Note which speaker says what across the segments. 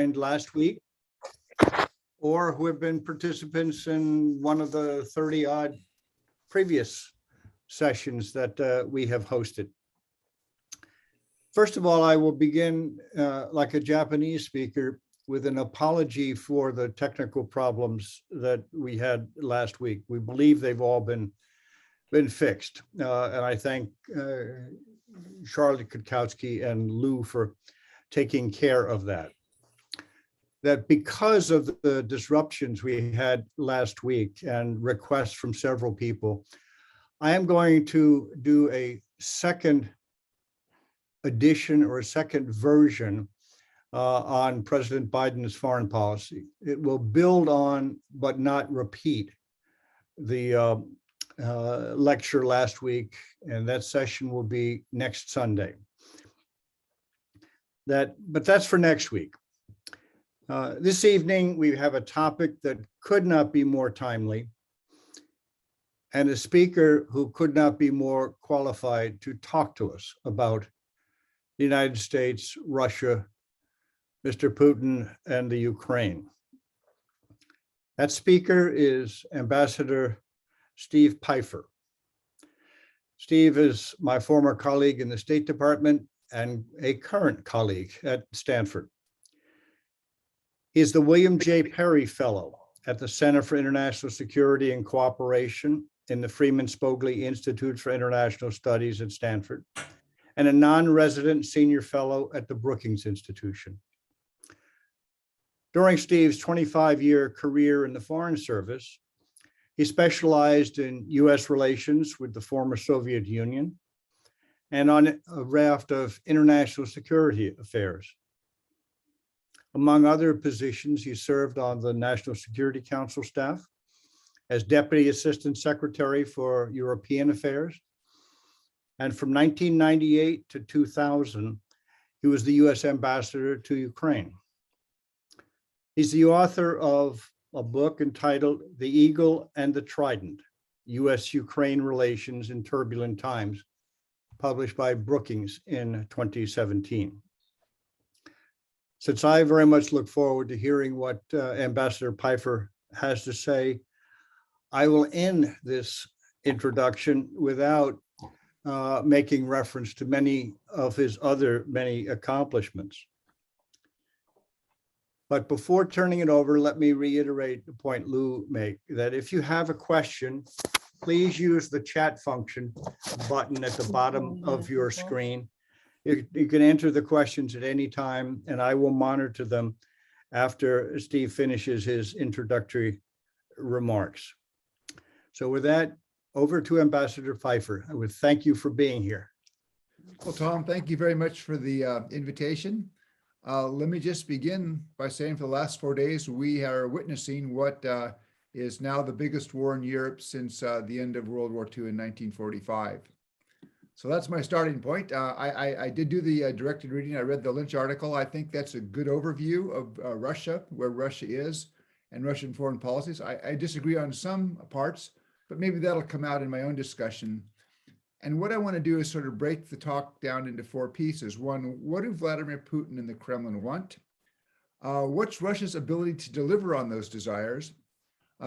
Speaker 1: last week or who have been participants in one of the 30-odd previous sessions that we have hosted. First of all, I will begin like a Japanese speaker with an apology for the technical problems that we had last week. We believe they've all been fixed. And I thank Charlotte Kutkowski and Lou for taking care of that. That because of the disruptions we had last week and requests from several people, I am going to do a second edition or a second version on President Biden's foreign policy. It will build on, but not repeat, the lecture last week, and that session will be next Sunday. But that's for next week. This evening, we have a topic that could not be more timely, and a speaker who could not be more qualified to talk to us about the United States, Russia, Mr. Putin, and the Ukraine. That speaker is Ambassador Steve Pfeiffer. Steve is my former colleague in the State Department and a current colleague at Stanford. He is the William J. Perry Fellow at the Center for International Security and Cooperation in the Freeman Spogli Institute for International Studies at Stanford, and a non-resident senior fellow at the Brookings Institution. During Steve's 25-year career in the Foreign Service, he specialized in US relations with the former Soviet Union and on a raft of international security affairs. Among other positions, he served on the National Security Council staff as Deputy Assistant Secretary for European Affairs. And from 1998 to 2000, he was the US Ambassador to Ukraine. He's the author of a book entitled The Eagle and the Trident, US-Ukraine Relations in Turbulent Times, published by Brookings in 2017. Since I very much look forward to hearing what Ambassador Pfeiffer has to say, I will end this introduction without making reference to many of his many accomplishments. But before turning it over, let me reiterate the point Lou made, that if you have a question, please use the chat function button at the bottom of your screen. You can enter the questions at any time, and I will monitor them after Steve finishes his introductory remarks. So with that, over to Ambassador Pfeiffer. I would thank you for being here.
Speaker 2: Well, Tom, thank you very much for the invitation. Let me just begin by saying for the last 4 days, we are witnessing what is now the biggest war in Europe since the end of World War II in 1945. So that's my starting point. I did do the directed reading. I read the Lynch article. I think that's a good overview of Russia, where Russia is, and Russian foreign policies. I disagree on some parts, but maybe that'll come out in my own discussion. And what I want to do is sort of break the talk down into 4 pieces. One, what do Vladimir Putin and the Kremlin want? What's Russia's ability to deliver on those desires?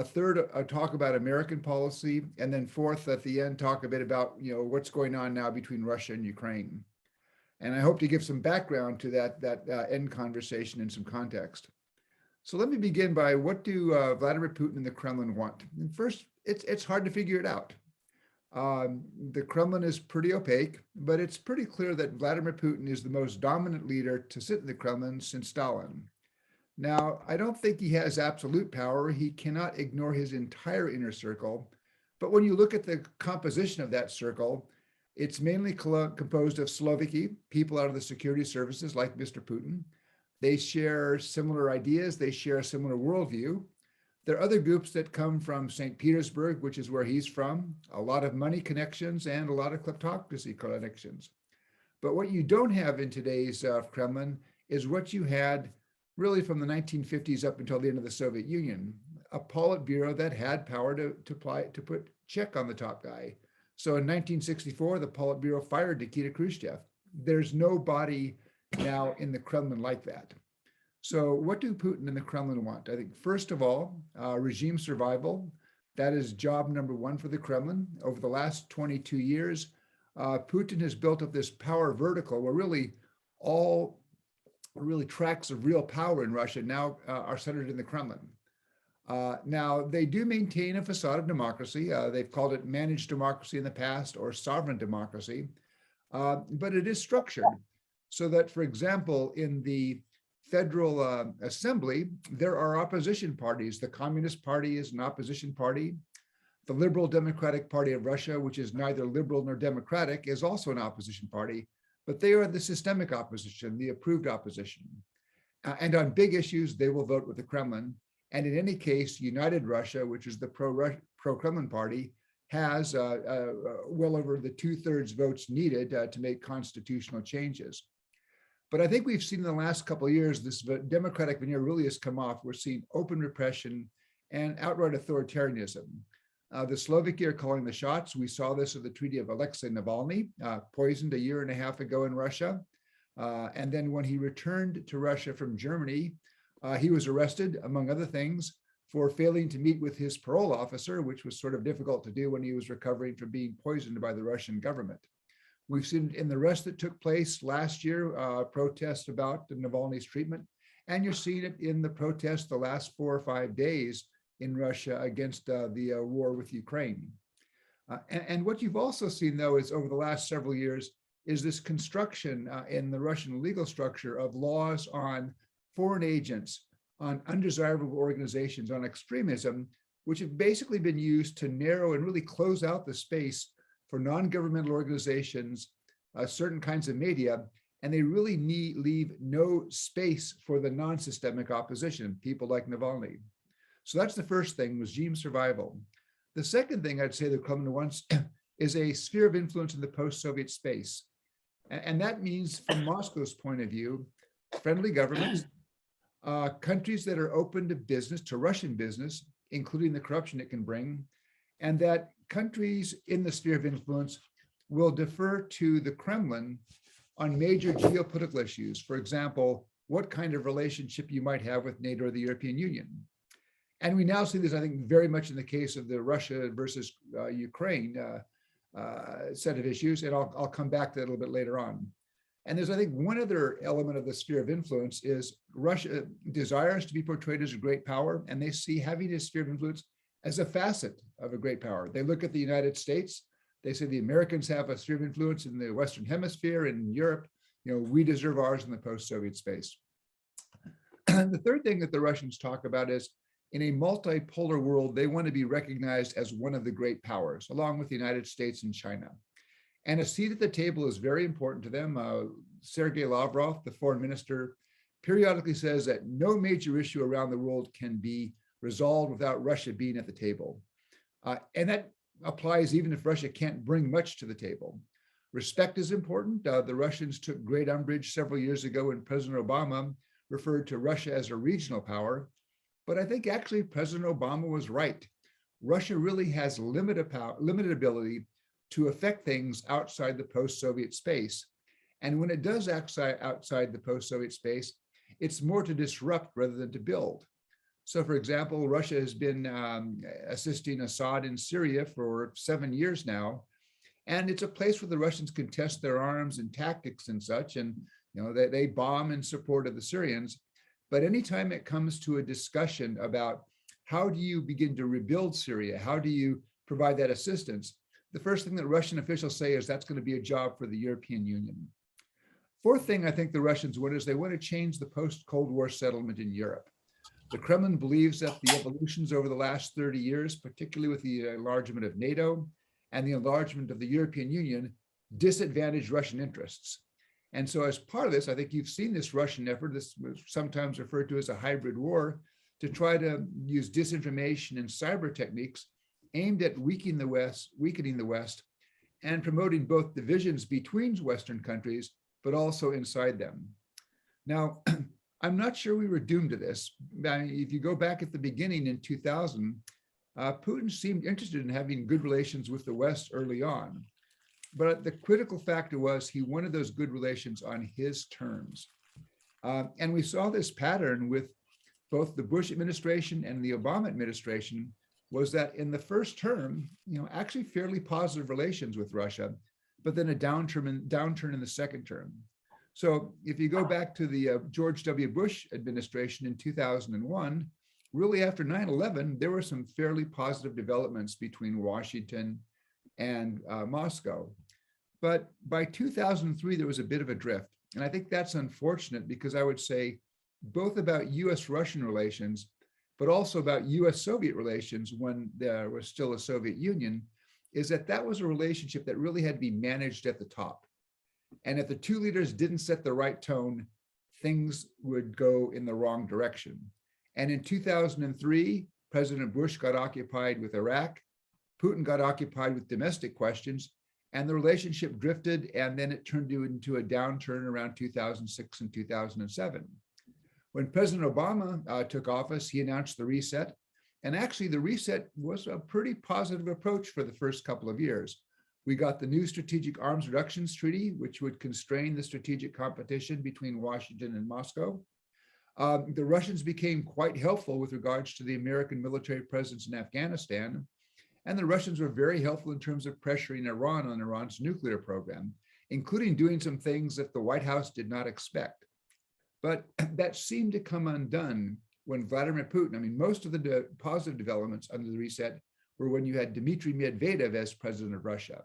Speaker 2: Third, talk about American policy. And then fourth, at the end, talk a bit about what's going on now between Russia and Ukraine. And I hope to give some background to that end conversation and some context. So let me begin by, what do Vladimir Putin and the Kremlin want? And first, it's hard to figure it out. The Kremlin is pretty opaque, but it's pretty clear that Vladimir Putin is the most dominant leader to sit in the Kremlin since Stalin. Now, I don't think he has absolute power. He cannot ignore his entire inner circle. But when you look at the composition of that circle, it's mainly composed of Slovaki, people out of the security services like Mr. Putin. They share similar ideas. They share a similar worldview. There are other groups that come from St. Petersburg, which is where he's from, a lot of money connections and a lot of kleptocracy connections. But what you don't have in today's Kremlin is what you had really from the 1950s up until the end of the Soviet Union, a Politburo that had power to put check on the top guy. So in 1964, the Politburo fired Nikita Khrushchev. There's nobody now in the Kremlin like that. So what do Putin and the Kremlin want? I think, first of all, regime survival. That is job number one for the Kremlin. Over the last 22 years, Putin has built up this power vertical where really all tracks of real power in Russia now are centered in the Kremlin. Now, they do maintain a facade of democracy. They've called it managed democracy in the past or sovereign democracy, but it is structured so that, for example, in the Federal Assembly, there are opposition parties. The Communist Party is an opposition party. The Liberal Democratic Party of Russia, which is neither liberal nor democratic, is also an opposition party, but they are the systemic opposition, the approved opposition. And on big issues, they will vote with the Kremlin. And in any case, United Russia, which is the pro-Kremlin party, has well over the 2/3 votes needed to make constitutional changes. But I think we've seen in the last couple of years, this democratic veneer really has come off. We're seeing open repression and outright authoritarianism. The Slovakia are calling the shots. We saw this at the treaty of Alexei Navalny, poisoned a year and a half ago in Russia. And then when he returned to Russia from Germany, he was arrested, among other things, for failing to meet with his parole officer, which was sort of difficult to do when he was recovering from being poisoned by the Russian government. We've seen in the arrest that took place last year, protests about Navalny's treatment, and you're seeing it in the protests the last 4 or 5 days in Russia against the war with Ukraine. And what you've also seen, though, is over the last several years, is this construction in the Russian legal structure of laws on foreign agents, on undesirable organizations, on extremism, which have basically been used to narrow and really close out the space for non-governmental organizations, certain kinds of media, and they really leave no space for the non-systemic opposition, people like Navalny. So that's the first thing, regime survival. The second thing I'd say the Kremlin wants is a sphere of influence in the post-Soviet space. And that means, from Moscow's point of view, friendly governments, countries that are open to business, to Russian business, including the corruption it can bring, and that countries in the sphere of influence will defer to the Kremlin on major geopolitical issues. For example, what kind of relationship you might have with NATO or the European Union. And we now see this, I think, very much in the case of the Russia versus Ukraine set of issues, and I'll come back to that a little bit later on. And there's, I think, one other element of the sphere of influence is Russia desires to be portrayed as a great power, and they see having a sphere of influence as a facet of a great power. They look at the United States, they say the Americans have a sphere of influence in the Western Hemisphere and in Europe. You know, we deserve ours in the post-Soviet space. The third thing that the Russians talk about is, in a multipolar world, they want to be recognized as one of the great powers, along with the United States and China. And a seat at the table is very important to them. Sergei Lavrov, the foreign minister, periodically says that no major issue around the world can be resolved without Russia being at the table. And that applies even if Russia can't bring much to the table. Respect is important. The Russians took great umbrage several years ago when President Obama referred to Russia as a regional power. But I think actually President Obama was right. Russia really has limited ability to affect things outside the post-Soviet space. And when it does outside the post-Soviet space, it's more to disrupt rather than to build. So, for example, Russia has been assisting Assad in Syria for 7 years now, and it's a place where the Russians can test their arms and tactics and such, and they bomb in support of the Syrians. But anytime it comes to a discussion about how do you begin to rebuild Syria, how do you provide that assistance, the first thing that Russian officials say is that's going to be a job for the European Union. Fourth thing I think the Russians want is they want to change the post-Cold War settlement in Europe. The Kremlin believes that the evolutions over the last 30 years, particularly with the enlargement of NATO and the enlargement of the European Union, disadvantage Russian interests. And so as part of this, I think you've seen this Russian effort, this was sometimes referred to as a hybrid war, to try to use disinformation and cyber techniques aimed at weakening the West, and promoting both divisions between Western countries, but also inside them. Now, I'm not sure we were doomed to this. If you go back at the beginning in 2000, Putin seemed interested in having good relations with the West early on. But the critical factor was he wanted those good relations on his terms. And we saw this pattern with both the Bush administration and the Obama administration, was that in the first term, actually fairly positive relations with Russia, but then a downturn in the second term. So if you go back to the George W. Bush administration in 2001, really after 9/11, there were some fairly positive developments between Washington and Moscow. But by 2003, there was a bit of a drift. And I think that's unfortunate because I would say both about US-Russian relations, but also about US-Soviet relations when there was still a Soviet Union, is that that was a relationship that really had to be managed at the top. And if the two leaders didn't set the right tone, things would go in the wrong direction. And in 2003, President Bush got occupied with Iraq, Putin got occupied with domestic questions, and the relationship drifted, and then it turned into a downturn around 2006 and 2007. When President Obama took office, he announced the reset. And actually, the reset was a pretty positive approach for the first couple of years. We got the new Strategic Arms Reductions Treaty, which would constrain the strategic competition between Washington and Moscow. The Russians became quite helpful with regards to the American military presence in Afghanistan. And the Russians were very helpful in terms of pressuring Iran on Iran's nuclear program, including doing some things that the White House did not expect. But that seemed to come undone when Vladimir Putin, most of the positive developments under the reset were when you had Dmitry Medvedev as president of Russia.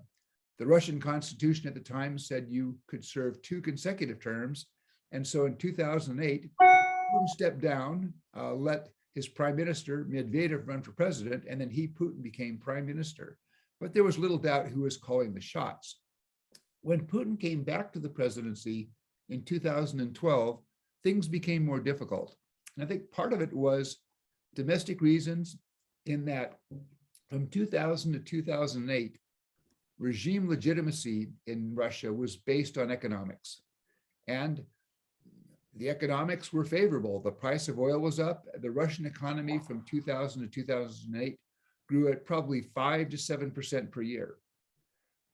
Speaker 2: The Russian constitution at the time said you could serve 2 consecutive terms. And so in 2008, Putin stepped down, let his prime minister, Medvedev, run for president, and then Putin, became prime minister. But there was little doubt who was calling the shots. When Putin came back to the presidency in 2012, things became more difficult. And I think part of it was domestic reasons, in that from 2000 to 2008, regime legitimacy in Russia was based on economics. And the economics were favorable. The price of oil was up. The Russian economy from 2000 to 2008 grew at probably 5 to 7% per year.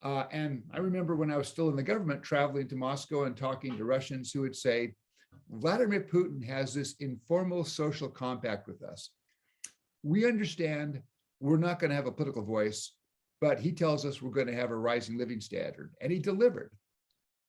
Speaker 2: And I remember when I was still in the government, traveling to Moscow and talking to Russians who would say, Vladimir Putin has this informal social compact with us. We understand we're not going to have a political voice, but he tells us we're going to have a rising living standard, and he delivered.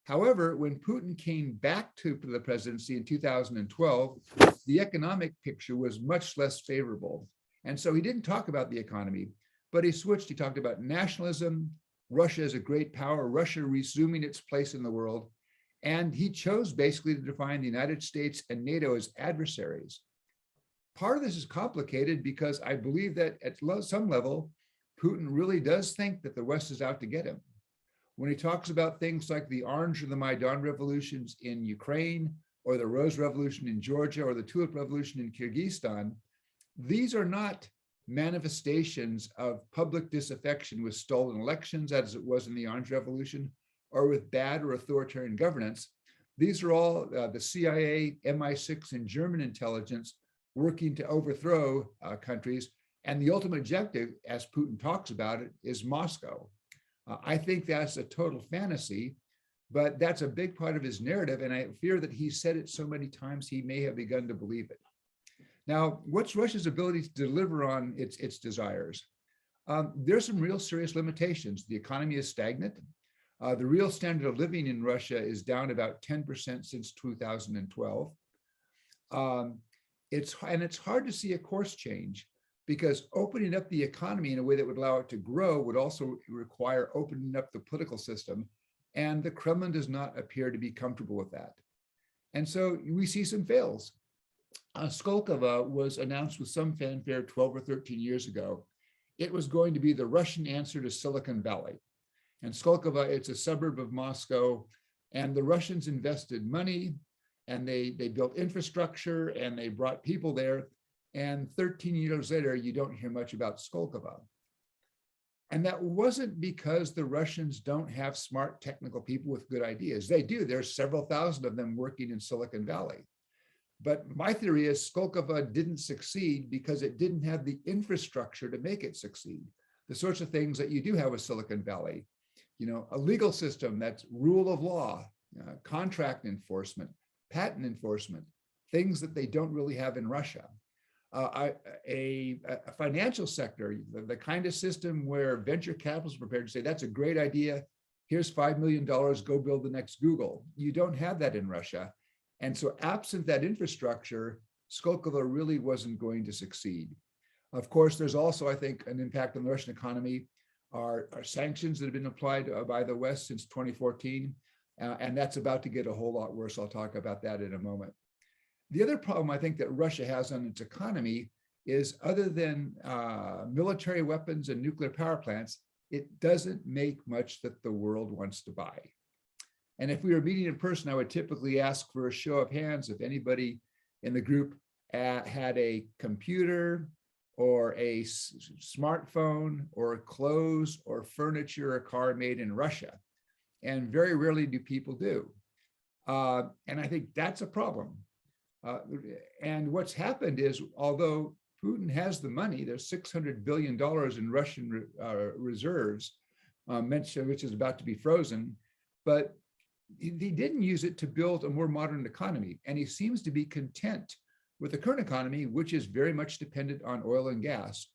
Speaker 2: However, when Putin came back to the presidency in 2012, the economic picture was much less favorable. And so he didn't talk about the economy, but he switched. He talked about nationalism, Russia as a great power, Russia resuming its place in the world. And he chose basically to define the United States and NATO as adversaries. Part of this is complicated because I believe that at some level, Putin really does think that the West is out to get him. When he talks about things like the Orange or the Maidan revolutions in Ukraine, or the Rose Revolution in Georgia, or the Tulip Revolution in Kyrgyzstan, these are not manifestations of public disaffection with stolen elections, as it was in the Orange Revolution, or with bad or authoritarian governance. These are all the CIA, MI6, and German intelligence working to overthrow countries. And the ultimate objective, as Putin talks about it, is Moscow. I think that's a total fantasy, but that's a big part of his narrative. And I fear that he said it so many times, he may have begun to believe it. Now, what's Russia's ability to deliver on its desires? There's some real serious limitations. The economy is stagnant. The real standard of living in Russia is down about 10% since 2012. It's hard to see a course change, because opening up the economy in a way that would allow it to grow would also require opening up the political system. And the Kremlin does not appear to be comfortable with that. And so we see some fails. Skolkovo was announced with some fanfare 12 or 13 years ago. It was going to be the Russian answer to Silicon Valley. And Skolkovo, it's a suburb of Moscow, and the Russians invested money, and they built infrastructure, and they brought people there. And 13 years later, you don't hear much about Skolkovo. And that wasn't because the Russians don't have smart technical people with good ideas. They do. There's several thousand of them working in Silicon Valley. But my theory is Skolkovo didn't succeed because it didn't have the infrastructure to make it succeed. The sorts of things that you do have with Silicon Valley, a legal system that's rule of law, contract enforcement, patent enforcement, things that they don't really have in Russia. A financial sector, the kind of system where venture capital is prepared to say, that's a great idea. Here's $5 million, go build the next Google. You don't have that in Russia. And so absent that infrastructure, Skolkovo really wasn't going to succeed. Of course, there's also, I think, an impact on the Russian economy are sanctions that have been applied by the West since 2014. And that's about to get a whole lot worse. I'll talk about that in a moment. The other problem I think that Russia has on its economy is, other than military weapons and nuclear power plants, it doesn't make much that the world wants to buy. And if we were meeting in person, I would typically ask for a show of hands if anybody in the group had a computer or a smartphone or clothes or furniture or car made in Russia. And very rarely do people do. And I think that's a problem. And what's happened is, although Putin has the money, there's $600 billion in Russian reserves, which is about to be frozen, but he didn't use it to build a more modern economy. And he seems to be content with the current economy, which is very much dependent on oil and gas.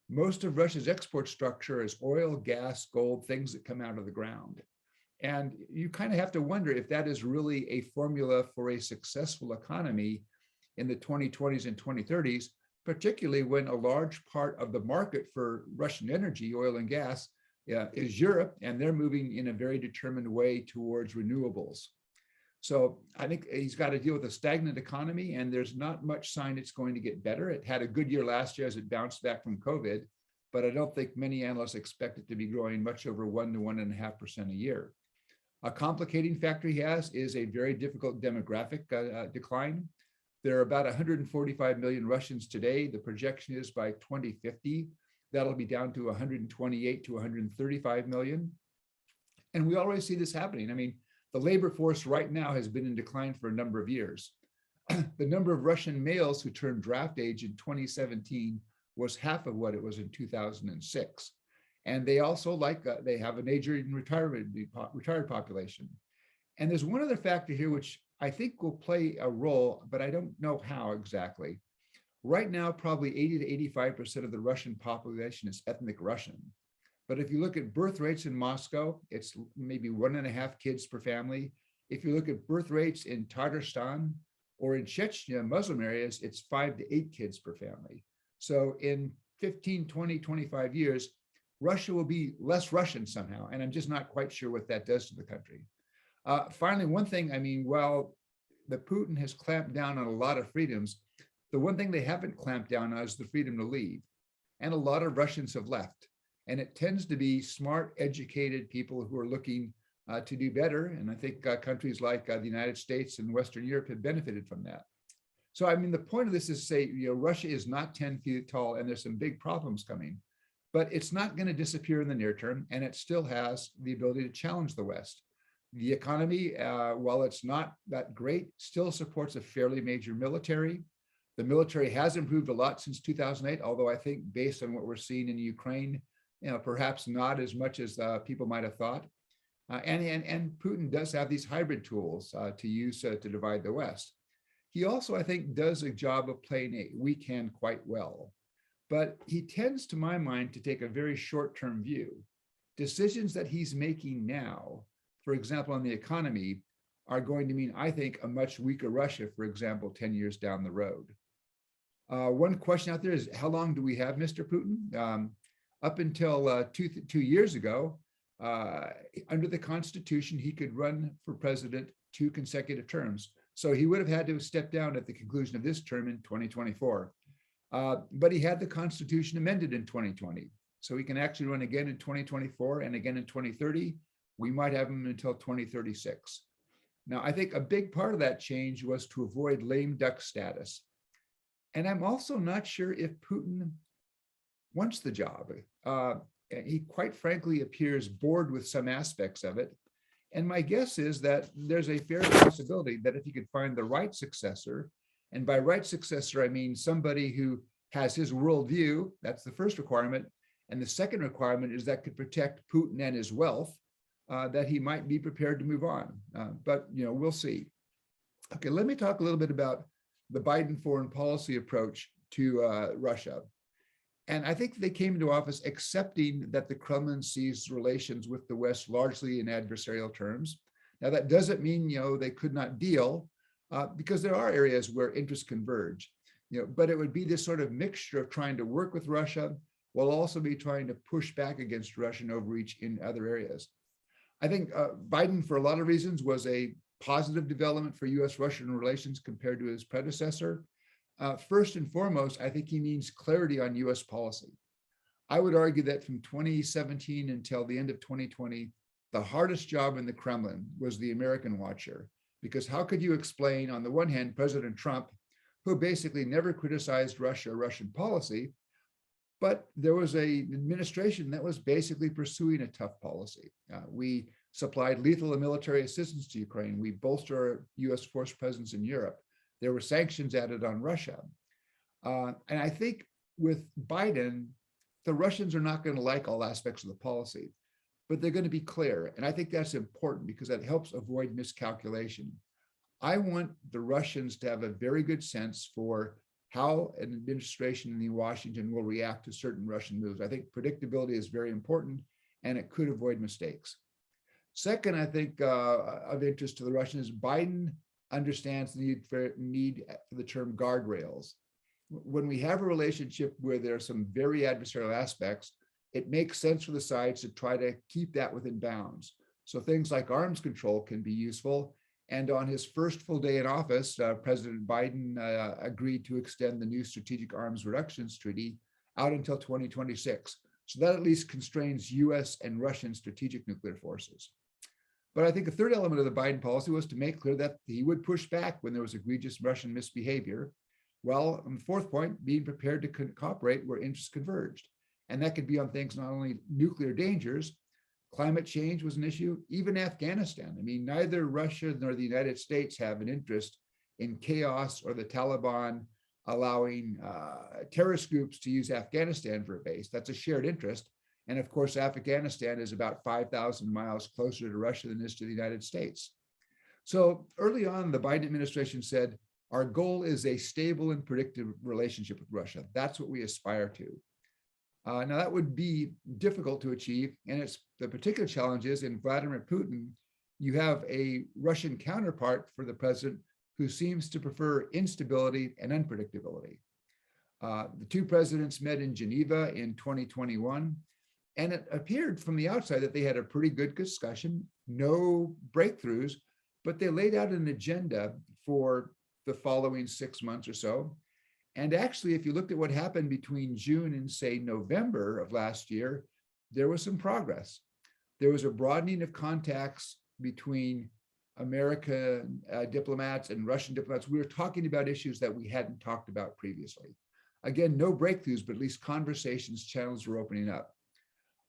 Speaker 2: Most of Russia's export structure is oil, gas, gold, things that come out of the ground. And you kind of have to wonder if that is really a formula for a successful economy in the 2020s and 2030s, particularly when a large part of the market for Russian energy, oil and gas, is Europe, and they're moving in a very determined way towards renewables. So I think he's got to deal with a stagnant economy, and there's not much sign it's going to get better. It had a good year last year as it bounced back from COVID, but I don't think many analysts expect it to be growing much over 1 to 1.5% a year. A complicating factor he has is a very difficult demographic decline. There are about 145 million Russians today. The projection is by 2050, that'll be down to 128 to 135 million. And we already see this happening. I mean, the labor force right now has been in decline for a number of years. The number of Russian males who turned draft age in 2017 was half of what it was in 2006. And they also they have an aging retired population. And there's one other factor here, which I think will play a role, but I don't know how exactly. Right now, probably 80 to 85% of the Russian population is ethnic Russian. But if you look at birth rates in Moscow, it's maybe 1.5 kids per family. If you look at birth rates in Tatarstan or in Chechnya, Muslim areas, it's 5 to 8 kids per family. So in 15, 20, 25 years, Russia will be less Russian somehow. And I'm just not quite sure what that does to the country. Finally, one thing, I mean, while the Putin has clamped down on a lot of freedoms, the one thing they haven't clamped down on is the freedom to leave. And a lot of Russians have left. And it tends to be smart, educated people who are looking to do better. And I think countries like the United States and Western Europe have benefited from that. So, I mean, the point of this is to say, Russia is not 10 feet tall and there's some big problems coming, but it's not going to disappear in the near term. And it still has the ability to challenge the West. The economy, while it's not that great, still supports a fairly major military. The military has improved a lot since 2008, although I think based on what we're seeing in Ukraine, perhaps not as much as people might have thought. And Putin does have these hybrid tools to use to divide the West. He also, I think, does a job of playing a weak hand quite well. But he tends, to my mind, to take a very short-term view. Decisions that he's making now, for example, on the economy, are going to mean, I think, a much weaker Russia, for example, 10 years down the road. One question out there is, how long do we have Mr. Putin? Up until 2 years ago, under the Constitution, he could run for president 2 consecutive terms. So he would have had to step down at the conclusion of this term in 2024. But he had the Constitution amended in 2020. So he can actually run again in 2024 and again in 2030. We might have him until 2036. Now, I think a big part of that change was to avoid lame duck status. And I'm also not sure if Putin wants the job. He quite frankly appears bored with some aspects of it. And my guess is that there's a fair possibility that if he could find the right successor, and by right successor, I mean somebody who has his worldview, that's the first requirement. And the second requirement is that could protect Putin and his wealth, that he might be prepared to move on. But we'll see. Okay, let me talk a little bit about the Biden foreign policy approach to Russia. And I think they came into office accepting that the Kremlin sees relations with the West largely in adversarial terms. Now, that doesn't mean, they could not deal, because there are areas where interests converge, but it would be this sort of mixture of trying to work with Russia while also be trying to push back against Russian overreach in other areas. I think Biden, for a lot of reasons, was a positive development for US-Russian relations compared to his predecessor. First and foremost, I think he means clarity on US policy. I would argue that from 2017 until the end of 2020, the hardest job in the Kremlin was the American watcher, because how could you explain, on the one hand, President Trump, who basically never criticized Russia or Russian policy, but there was an administration that was basically pursuing a tough policy. We supplied lethal and military assistance to Ukraine. We bolstered our US force presence in Europe. There were sanctions added on Russia. And I think with Biden, the Russians are not going to like all aspects of the policy, but they're going to be clear. And I think that's important because that helps avoid miscalculation. I want the Russians to have a very good sense for how an administration in Washington will react to certain Russian moves. I think predictability is very important, and it could avoid mistakes. Second, I think of interest to the Russians, Biden understands the need for the term guardrails. When we have a relationship where there are some very adversarial aspects, it makes sense for the sides to try to keep that within bounds. So things like arms control can be useful. And on his first full day in office, President Biden agreed to extend the new Strategic Arms Reductions Treaty out until 2026. So that at least constrains US and Russian strategic nuclear forces. But I think a third element of the Biden policy was to make clear that he would push back when there was egregious Russian misbehavior. Well, on the fourth point, being prepared to cooperate where interests converged. And that could be on things not only nuclear dangers, climate change was an issue, even Afghanistan. I mean, neither Russia nor the United States have an interest in chaos or the Taliban allowing terrorist groups to use Afghanistan for a base. That's a shared interest. And of course, Afghanistan is about 5,000 miles closer to Russia than it is to the United States. So early on, the Biden administration said, our goal is a stable and predictable relationship with Russia. That's what we aspire to. Now, that would be difficult to achieve. And the particular challenge is in Vladimir Putin, you have a Russian counterpart for the president who seems to prefer instability and unpredictability. The two presidents met in Geneva in 2021. And it appeared from the outside that they had a pretty good discussion, no breakthroughs, but they laid out an agenda for the following 6 months or so. And actually, if you looked at what happened between June and say November of last year, there was some progress. There was a broadening of contacts between American diplomats and Russian diplomats. We were talking about issues that we hadn't talked about previously. Again, no breakthroughs, but at least conversations, channels were opening up.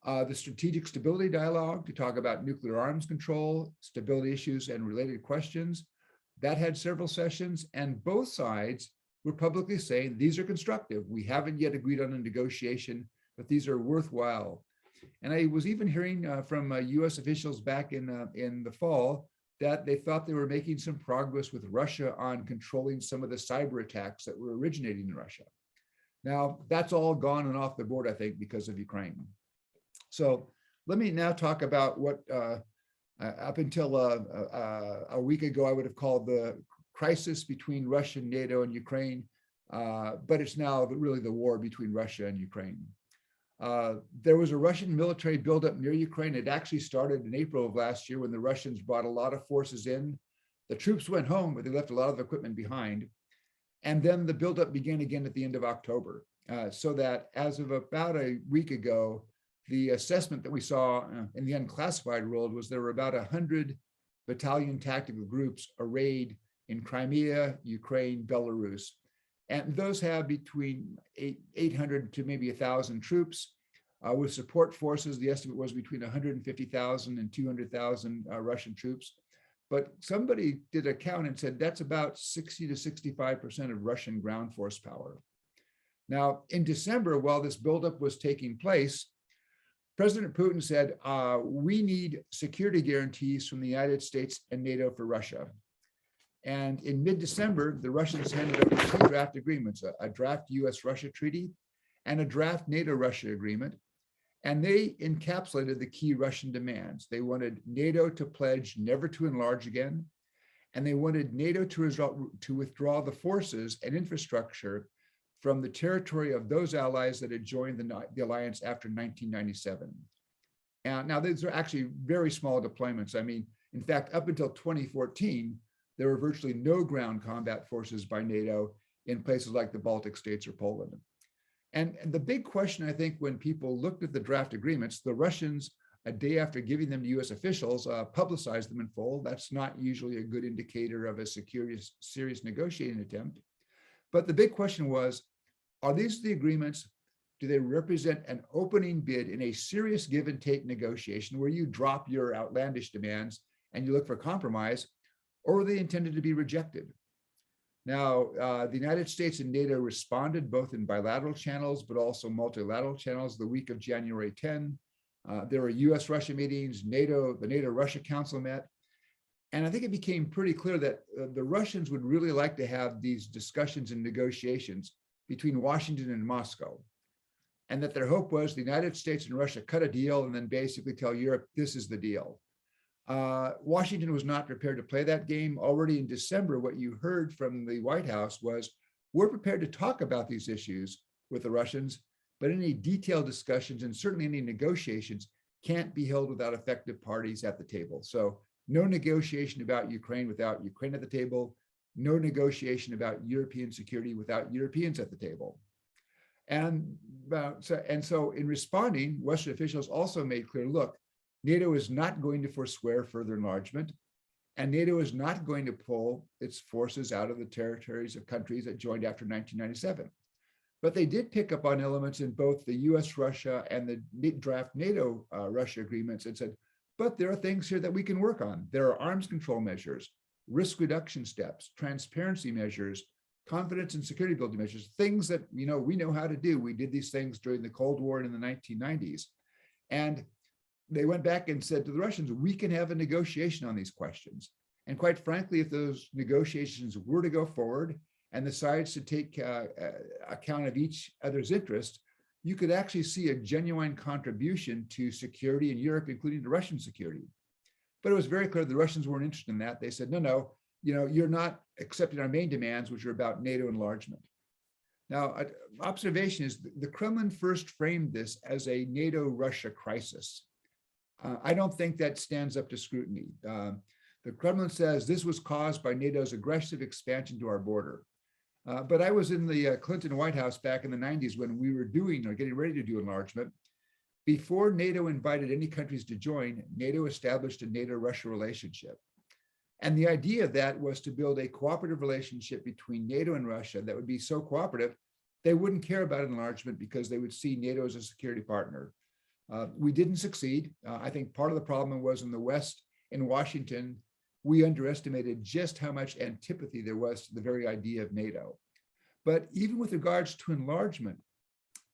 Speaker 2: The strategic stability dialogue to talk about nuclear arms control, stability issues, and related questions, that had several sessions, and both sides were publicly saying these are constructive. We haven't yet agreed on a negotiation, but these are worthwhile. And I was even hearing from US officials back in the fall that they thought they were making some progress with Russia on controlling some of the cyber attacks that were originating in Russia. Now, that's all gone and off the board, I think, because of Ukraine. So let me now talk about what up until a week ago, I would have called the crisis between Russia, NATO, and Ukraine, but it's now really the war between Russia and Ukraine. There was a Russian military buildup near Ukraine. It actually started in April of last year when the Russians brought a lot of forces in. The troops went home, but they left a lot of equipment behind. And then the buildup began again at the end of October, so that as of about a week ago, the assessment that we saw in the unclassified world was there were about 100 battalion tactical groups arrayed in Crimea, Ukraine, Belarus. And those have between 800 to maybe 1,000 troops. With support forces, the estimate was between 150,000 and 200,000 Russian troops. But somebody did a count and said that's about 60 to 65% of Russian ground force power. Now, in December, while this buildup was taking place, President Putin said, we need security guarantees from the United States and NATO for Russia. And in mid-December, the Russians handed over two draft agreements, a draft US-Russia treaty and a draft NATO-Russia agreement. And they encapsulated the key Russian demands. They wanted NATO to pledge never to enlarge again, and they wanted NATO to withdraw the forces and infrastructure from the territory of those allies that had joined the alliance after 1997. And now these are actually very small deployments. I mean, in fact, up until 2014, there were virtually no ground combat forces by NATO in places like the Baltic states or Poland. And the big question, I think, when people looked at the draft agreements, the Russians, a day after giving them to US officials, publicized them in full. That's not usually a good indicator of a serious negotiating attempt. But the big question was, are these the agreements? Do they represent an opening bid in a serious give and take negotiation where you drop your outlandish demands and you look for compromise, or are they intended to be rejected? Now, the United States and NATO responded both in bilateral channels, but also multilateral channels the week of January 10. There were US-Russia meetings, the NATO-Russia Council met. And I think it became pretty clear that the Russians would really like to have these discussions and negotiations between Washington and Moscow. And that their hope was the United States and Russia cut a deal and then basically tell Europe, this is the deal. Washington was not prepared to play that game. Already in December, what you heard from the White House was, we're prepared to talk about these issues with the Russians, but any detailed discussions and certainly any negotiations can't be held without effective parties at the table. So no negotiation about Ukraine without Ukraine at the table, no negotiation about European security without Europeans at the table. And so in responding, Western officials also made clear, look, NATO is not going to forswear further enlargement, and NATO is not going to pull its forces out of the territories of countries that joined after 1997. But they did pick up on elements in both the US-Russia and the draft NATO-Russia agreements and said, but there are things here that we can work on. There are arms control measures, risk reduction steps, transparency measures, confidence and security building measures, things that we know how to do. We did these things during the Cold War and in the 1990s. And they went back and said to the Russians, we can have a negotiation on these questions. And quite frankly, if those negotiations were to go forward and the sides to take account of each other's interest, you could actually see a genuine contribution to security in Europe, including the Russian security. But it was very clear the Russians weren't interested in that. They said, no, you're not accepting our main demands, which are about NATO enlargement. Now, observation is the Kremlin first framed this as a NATO-Russia crisis. I don't think that stands up to scrutiny. The Kremlin says this was caused by NATO's aggressive expansion to our border. But I was in the Clinton White House back in the 90s when we were doing or getting ready to do enlargement. Before NATO invited any countries to join, NATO established a NATO-Russia relationship. And the idea of that was to build a cooperative relationship between NATO and Russia that would be so cooperative, they wouldn't care about enlargement because they would see NATO as a security partner. We didn't succeed. I think part of the problem was in the West, in Washington, we underestimated just how much antipathy there was to the very idea of NATO. But even with regards to enlargement,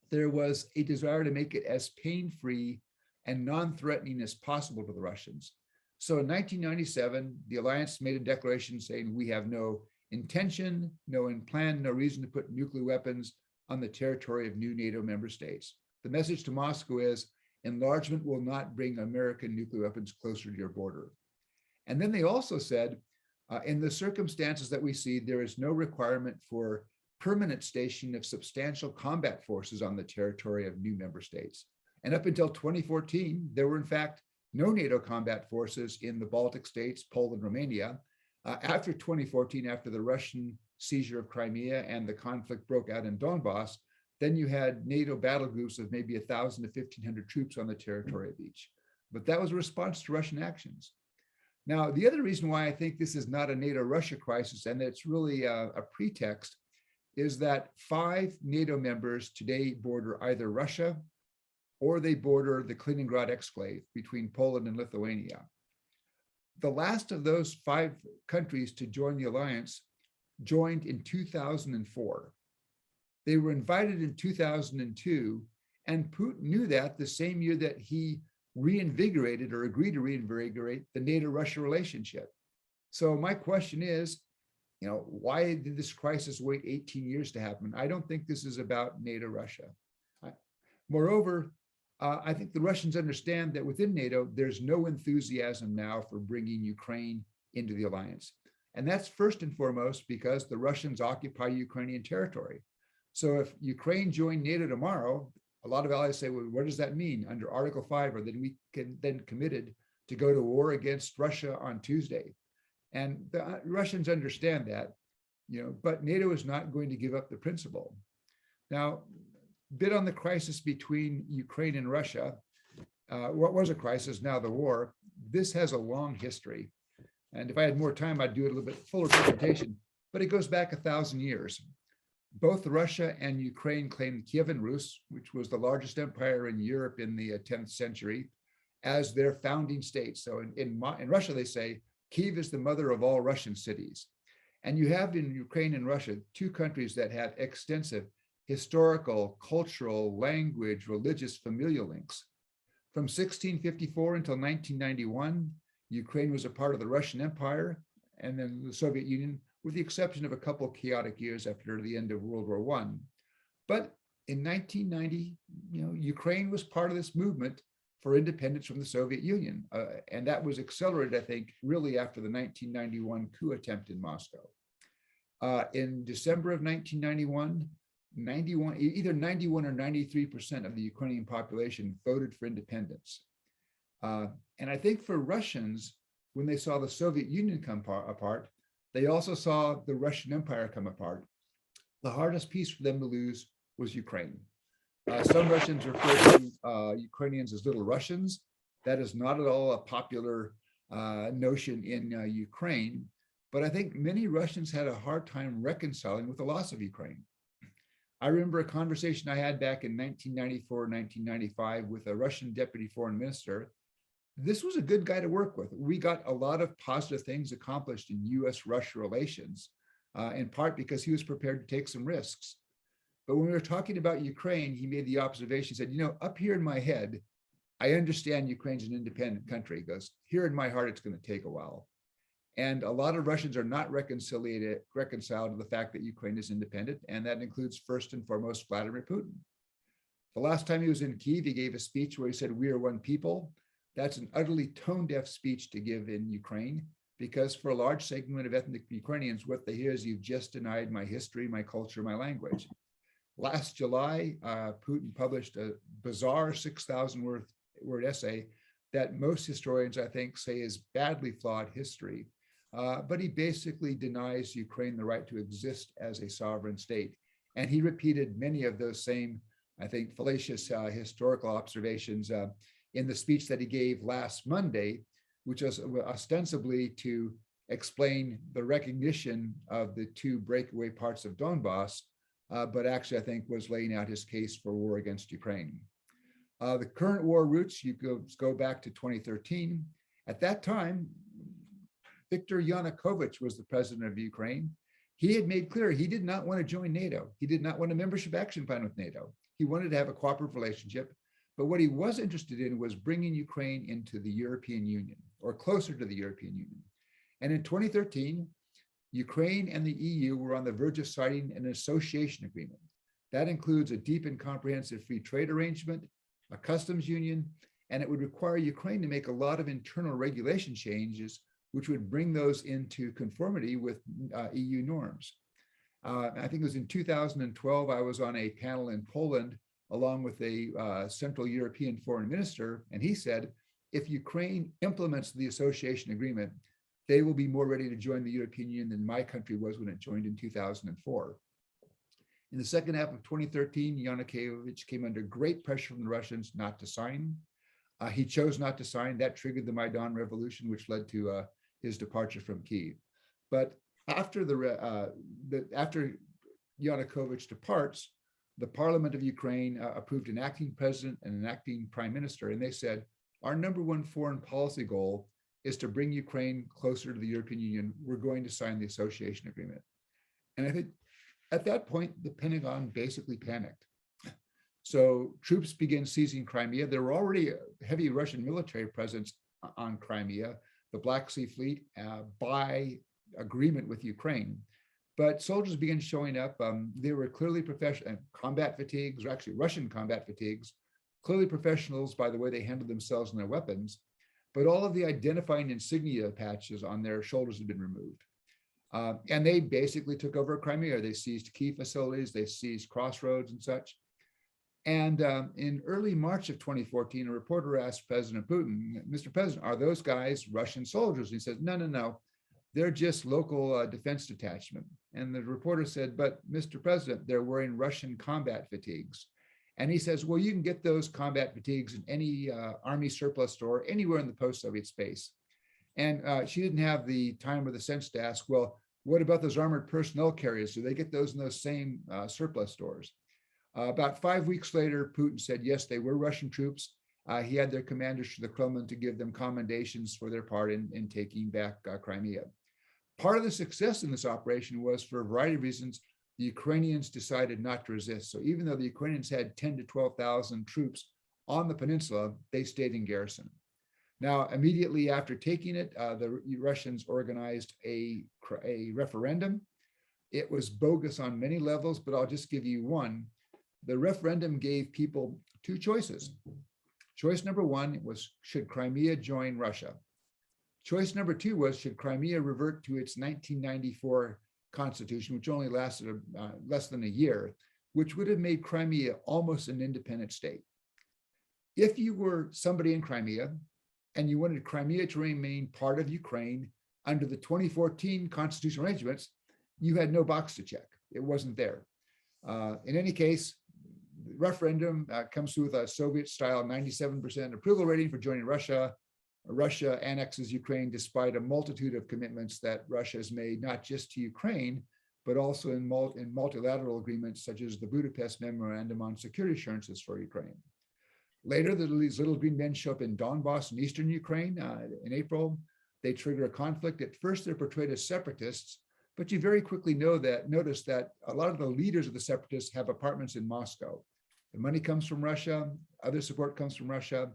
Speaker 2: there was a desire to make it as pain-free and non-threatening as possible to the Russians. So in 1997, the alliance made a declaration saying we have no intention, no plan, no reason to put nuclear weapons on the territory of new NATO member states. The message to Moscow is enlargement will not bring American nuclear weapons closer to your border. And then they also said, in the circumstances that we see, there is no requirement for permanent stationing of substantial combat forces on the territory of new member states. And up until 2014, there were in fact no NATO combat forces in the Baltic states, Poland, Romania. After 2014, after the Russian seizure of Crimea and the conflict broke out in Donbass, then you had NATO battle groups of maybe 1,000 to 1,500 troops on the territory of each. But that was a response to Russian actions. Now, the other reason why I think this is not a NATO-Russia crisis, and it's really a pretext, is that 5 NATO members today border either Russia or they border the Kaliningrad exclave between Poland and Lithuania. The last of those 5 countries to join the alliance joined in 2004. They were invited in 2002, and Putin knew that the same year that he reinvigorated or agreed to reinvigorate the NATO-Russia relationship. So my question is, why did this crisis wait 18 years to happen? I don't think this is about NATO-Russia. Moreover, I think the Russians understand that within NATO, there's no enthusiasm now for bringing Ukraine into the alliance. And that's first and foremost because the Russians occupy Ukrainian territory. So if Ukraine joined NATO tomorrow, a lot of allies say, well, what does that mean? Under Article 5, or then we can then committed to go to war against Russia on Tuesday. And the Russians understand that, but NATO is not going to give up the principle. Now, bit on the crisis between Ukraine and Russia, what was a crisis, now the war, this has a long history. And if I had more time, I'd do it a little bit fuller presentation, but it goes back 1,000 years. Both Russia and Ukraine claimed Kievan Rus, which was the largest empire in Europe in the 10th century, as their founding state. So in Russia, they say, Kiev is the mother of all Russian cities. And you have in Ukraine and Russia, two countries that have extensive historical, cultural, language, religious, familial links. From 1654 until 1991, Ukraine was a part of the Russian Empire and then the Soviet Union, with the exception of a couple of chaotic years after the end of World War I. But in 1990, Ukraine was part of this movement for independence from the Soviet Union. And that was accelerated, I think, really after the 1991 coup attempt in Moscow. In December of 1991, either 91 or 93% of the Ukrainian population voted for independence. And I think for Russians, when they saw the Soviet Union come apart, they also saw the Russian Empire come apart. The hardest piece for them to lose was Ukraine. Some Russians refer to Ukrainians as little Russians. That is not at all a popular notion in Ukraine, but I think many Russians had a hard time reconciling with the loss of Ukraine. I remember a conversation I had back in 1994, 1995 with a Russian deputy foreign minister. This was a good guy to work with. We got a lot of positive things accomplished in US-Russia relations, in part because he was prepared to take some risks. But when we were talking about Ukraine, he made the observation, said, up here in my head, I understand Ukraine's an independent country. He goes, here in my heart, it's going to take a while. And a lot of Russians are not reconciled to the fact that Ukraine is independent, and that includes first and foremost Vladimir Putin. The last time he was in Kyiv, he gave a speech where he said, we are one people. That's an utterly tone-deaf speech to give in Ukraine, because for a large segment of ethnic Ukrainians, what they hear is you've just denied my history, my culture, my language. Last July, Putin published a bizarre 6,000-word essay that most historians, I think, say is badly flawed history. But he basically denies Ukraine the right to exist as a sovereign state. And he repeated many of those same, I think, fallacious historical observations in the speech that he gave last Monday, which was ostensibly to explain the recognition of the two breakaway parts of Donbass, but actually, I think, was laying out his case for war against Ukraine. The current war roots, you go back to 2013. At that time, Viktor Yanukovych was the president of Ukraine. He had made clear he did not want to join NATO. He did not want a membership action plan with NATO. He wanted to have a cooperative relationship. But what he was interested in was bringing Ukraine into the European Union, or closer to the European Union. And in 2013, Ukraine and the EU were on the verge of signing an association agreement. That includes a deep and comprehensive free trade arrangement, a customs union, and it would require Ukraine to make a lot of internal regulation changes, which would bring those into conformity with EU norms. I think it was in 2012, I was on a panel in Poland along with a Central European foreign minister, and he said, if Ukraine implements the association agreement, they will be more ready to join the European Union than my country was when it joined in 2004. In the second half of 2013, Yanukovych came under great pressure from the Russians not to sign. He chose not to sign. That triggered the Maidan Revolution, which led to his departure from Kyiv. But after after Yanukovych departs, the Parliament of Ukraine approved an acting president and an acting prime minister, and they said, our number one foreign policy goal is to bring Ukraine closer to the European Union. We're going to sign the association agreement. And I think at that point, the Pentagon basically panicked. So troops began seizing Crimea. There were already a heavy Russian military presence on Crimea, the Black Sea Fleet, by agreement with Ukraine. But soldiers began showing up. They were clearly professional combat fatigues, or actually Russian combat fatigues, clearly professionals by the way they handled themselves and their weapons, but all of the identifying insignia patches on their shoulders had been removed. And they basically took over Crimea. They seized key facilities, they seized crossroads and such. And in early March of 2014, a reporter asked President Putin, Mr. President, are those guys Russian soldiers? And he said, no, no, no. They're just local defense detachment. And the reporter said, but Mr. President, they're wearing Russian combat fatigues. And he says, well, you can get those combat fatigues in any army surplus store anywhere in the post-Soviet space. And she didn't have the time or the sense to ask, well, what about those armored personnel carriers? Do they get those in those same surplus stores? About 5 weeks later, Putin said, yes, they were Russian troops. He had their commanders to the Kremlin to give them commendations for their part in taking back Crimea. Part of the success in this operation was, for a variety of reasons, the Ukrainians decided not to resist. So even though the Ukrainians had 10 to 12,000 troops on the peninsula, they stayed in garrison. Now, immediately after taking it, the Russians organized a referendum. It was bogus on many levels, but I'll just give you one. The referendum gave people two choices. Choice number one was, should Crimea join Russia? Choice number two was, should Crimea revert to its 1994 constitution, which only lasted less than a year, which would have made Crimea almost an independent state. If you were somebody in Crimea and you wanted Crimea to remain part of Ukraine under the 2014 constitutional arrangements, you had no box to check. It wasn't there. In any case, the referendum comes through with a Soviet-style 97% approval rating for joining Russia. Russia annexes Ukraine despite a multitude of commitments that Russia has made, not just to Ukraine, but also in multilateral agreements such as the Budapest Memorandum on Security Assurances for Ukraine. Later, these little green men show up in Donbass in eastern Ukraine in April. They trigger a conflict. At first, they're portrayed as separatists, but you very quickly notice that a lot of the leaders of the separatists have apartments in Moscow. The money comes from Russia, other support comes from Russia.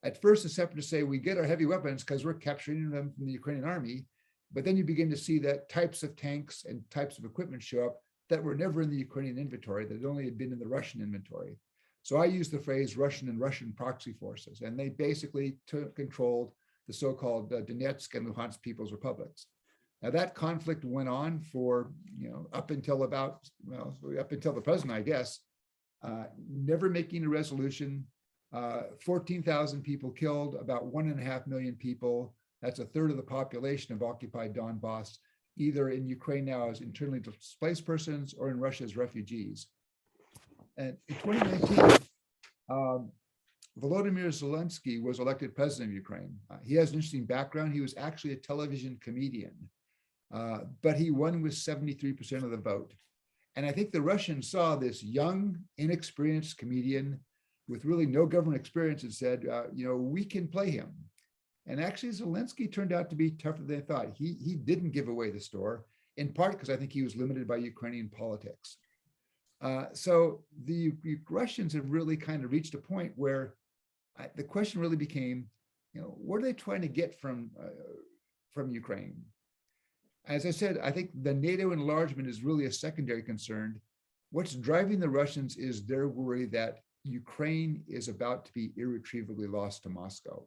Speaker 2: At first, the separatists say, we get our heavy weapons because we're capturing them from the Ukrainian army. But then you begin to see that types of tanks and types of equipment show up that were never in the Ukrainian inventory, that only had been in the Russian inventory. So I use the phrase Russian and Russian proxy forces, and they basically controlled the so-called Donetsk and Luhansk People's Republics. Now that conflict went on for, up until the present, I guess, never making a resolution. 14,000 people killed, about 1.5 million people. That's a third of the population of occupied Donbass, either in Ukraine now as internally displaced persons or in Russia as refugees. And in 2019, Volodymyr Zielinski was elected president of Ukraine. He has an interesting background. He was actually a television comedian, but he won with 73% of the vote. And I think the Russians saw this young, inexperienced comedian with really no government experience and said, we can play him. And actually, Zielinski turned out to be tougher than they thought. He didn't give away the store, in part because I think he was limited by Ukrainian politics. So the Russians have really kind of reached a point where the question really became, what are they trying to get from Ukraine? As I said, I think the NATO enlargement is really a secondary concern. What's driving the Russians is their worry that Ukraine is about to be irretrievably lost to Moscow.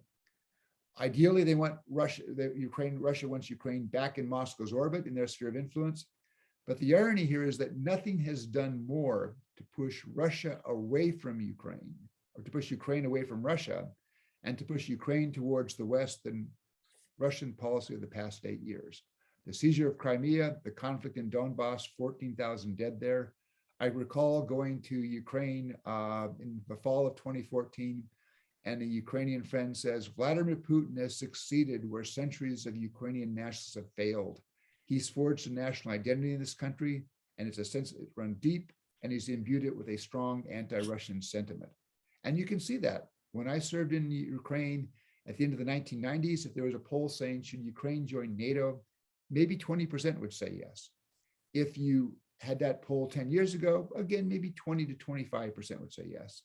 Speaker 2: Ideally, they want Russia wants Ukraine back in Moscow's orbit, in their sphere of influence. But the irony here is that nothing has done more to push Russia away from Ukraine, or to push Ukraine away from Russia, and to push Ukraine towards the West than Russian policy of the past 8 years. The seizure of Crimea, the conflict in Donbass, 14,000 dead there. I recall going to Ukraine in the fall of 2014, and a Ukrainian friend says, Vladimir Putin has succeeded where centuries of Ukrainian nationalists have failed. He's forged a national identity in this country, and it's a sense that run deep, and he's imbued it with a strong anti-Russian sentiment. And you can see that. When I served in Ukraine at the end of the 1990s, if there was a poll saying, should Ukraine join NATO, maybe 20% would say yes. If you had that poll 10 years ago, again, maybe 20 to 25% would say yes.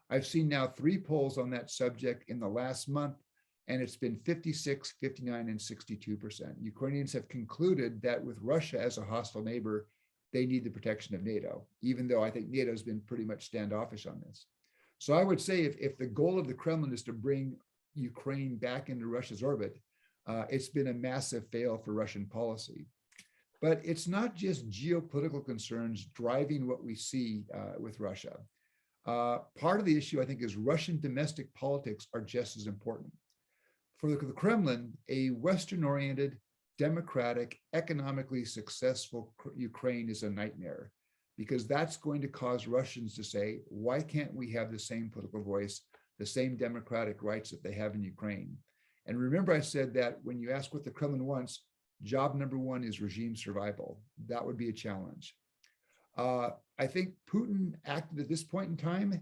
Speaker 2: I've seen now 3 polls on that subject in the last month, and it's been 56, 59, and 62%. Ukrainians have concluded that with Russia as a hostile neighbor, they need the protection of NATO, even though I think NATO has been pretty much standoffish on this. So I would say if the goal of the Kremlin is to bring Ukraine back into Russia's orbit, it's been a massive fail for Russian policy. But it's not just geopolitical concerns driving what we see with Russia. Part of the issue, I think, is Russian domestic politics are just as important. For the Kremlin, a Western-oriented, democratic, economically successful Ukraine is a nightmare, because that's going to cause Russians to say, why can't we have the same political voice, the same democratic rights that they have in Ukraine? And remember, I said that when you ask what the Kremlin wants, job number one is regime survival. That would be a challenge. I think Putin acted at this point in time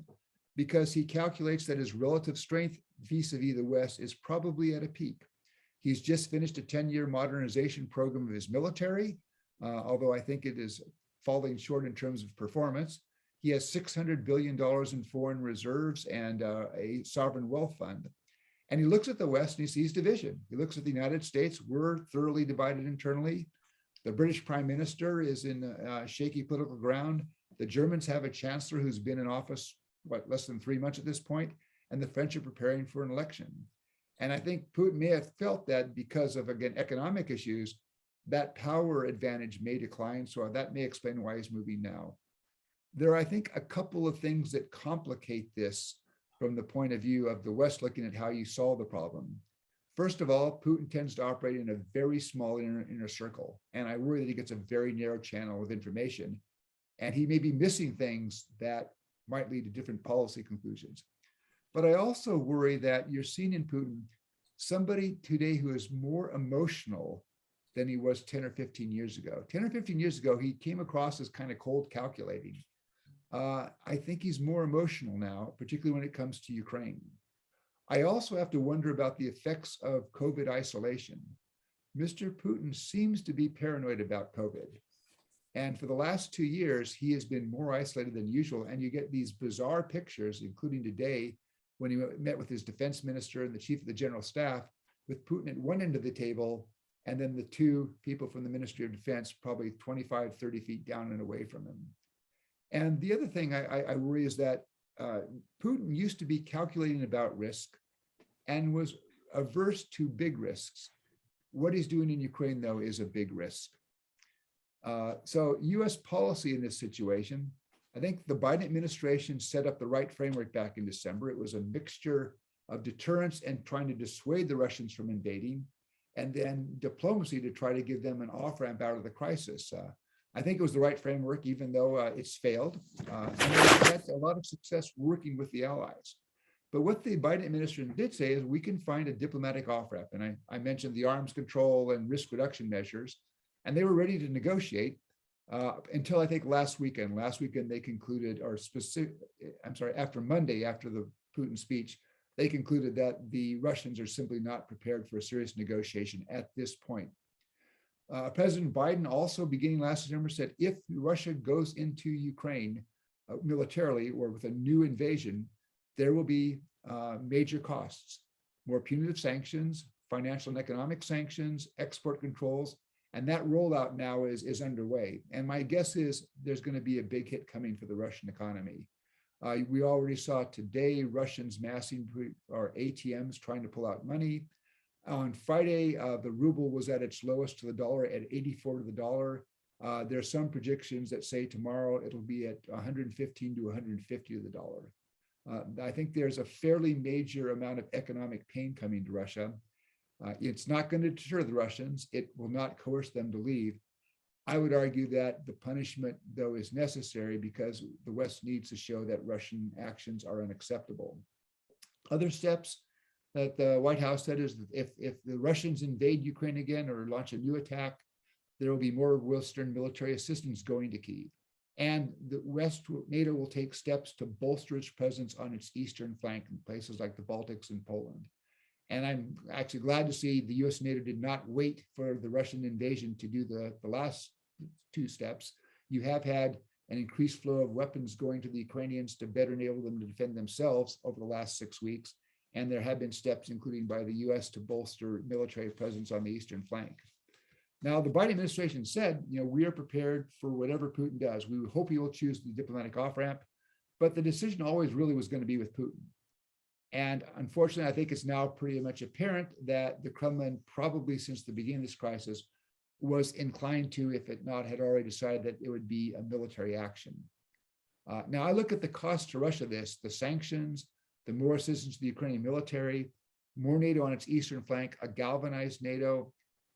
Speaker 2: because he calculates that his relative strength vis-a-vis the West is probably at a peak. He's just finished a 10-year modernization program of his military, although I think it is falling short in terms of performance. He has $600 billion in foreign reserves and a sovereign wealth fund. And he looks at the West and he sees division. He looks at the United States. We're thoroughly divided internally. The British prime minister is in shaky political ground. The Germans have a chancellor who's been in office, less than 3 months at this point, and the French are preparing for an election. And I think Putin may have felt that because of, again, economic issues, that power advantage may decline. So that may explain why he's moving now. There are, I think, a couple of things that complicate this from the point of view of the West looking at how you solve the problem. First of all, Putin tends to operate in a very small inner circle. And I worry that he gets a very narrow channel of information. And he may be missing things that might lead to different policy conclusions. But I also worry that you're seeing in Putin somebody today who is more emotional than he was 10 or 15 years ago. 10 or 15 years ago, he came across as kind of cold calculating. I think he's more emotional now, particularly when it comes to Ukraine. I also have to wonder about the effects of COVID isolation. Mr. Putin seems to be paranoid about COVID. And for the last 2 years, he has been more isolated than usual. And you get these bizarre pictures, including today, when he met with his defense minister and the chief of the general staff, with Putin at one end of the table, and then the two people from the Ministry of Defense, probably 25, 30 feet down and away from him. And the other thing I worry is that Putin used to be calculating about risk and was averse to big risks. What he's doing in Ukraine, though, is a big risk. So US policy in this situation, I think the Biden administration set up the right framework back in December. It was a mixture of deterrence and trying to dissuade the Russians from invading, and then diplomacy to try to give them an off-ramp out of the crisis. I think it was the right framework, even though it's failed. And they've had a lot of success working with the allies. But what the Biden administration did say is we can find a diplomatic off-ramp. And I mentioned the arms control and risk reduction measures, and they were ready to negotiate until I think last weekend. Last weekend they concluded, after Monday, after the Putin speech, they concluded that the Russians are simply not prepared for a serious negotiation at this point. President Biden also, beginning last December, said if Russia goes into Ukraine militarily or with a new invasion, there will be major costs, more punitive sanctions, financial and economic sanctions, export controls, and that rollout now is underway. And my guess is there's going to be a big hit coming for the Russian economy. We already saw today Russians massing our ATMs trying to pull out money. On Friday, the ruble was at its lowest to the dollar at 84 to the dollar. There are some predictions that say tomorrow it'll be at 115 to 150 to the dollar. I think there's a fairly major amount of economic pain coming to Russia. It's not going to deter the Russians. It will not coerce them to leave. I would argue that the punishment, though, is necessary because the West needs to show that Russian actions are unacceptable. Other steps that the White House said is that if the Russians invade Ukraine again or launch a new attack, there will be more Western military assistance going to Kyiv. And the West, NATO will take steps to bolster its presence on its eastern flank in places like the Baltics and Poland. And I'm actually glad to see the US and NATO did not wait for the Russian invasion to do the last two steps. You have had an increased flow of weapons going to the Ukrainians to better enable them to defend themselves over the last 6 weeks. And there have been steps, including by the US, to bolster military presence on the eastern flank. Now, the Biden administration said, we are prepared for whatever Putin does. We hope he will choose the diplomatic off-ramp, but the decision always really was going to be with Putin. And unfortunately, I think it's now pretty much apparent that the Kremlin, probably since the beginning of this crisis, was inclined to, if it not had already decided, that it would be a military action. Now, I look at the cost to Russia of this, the sanctions, the more assistance to the Ukrainian military, more NATO on its eastern flank, a galvanized NATO.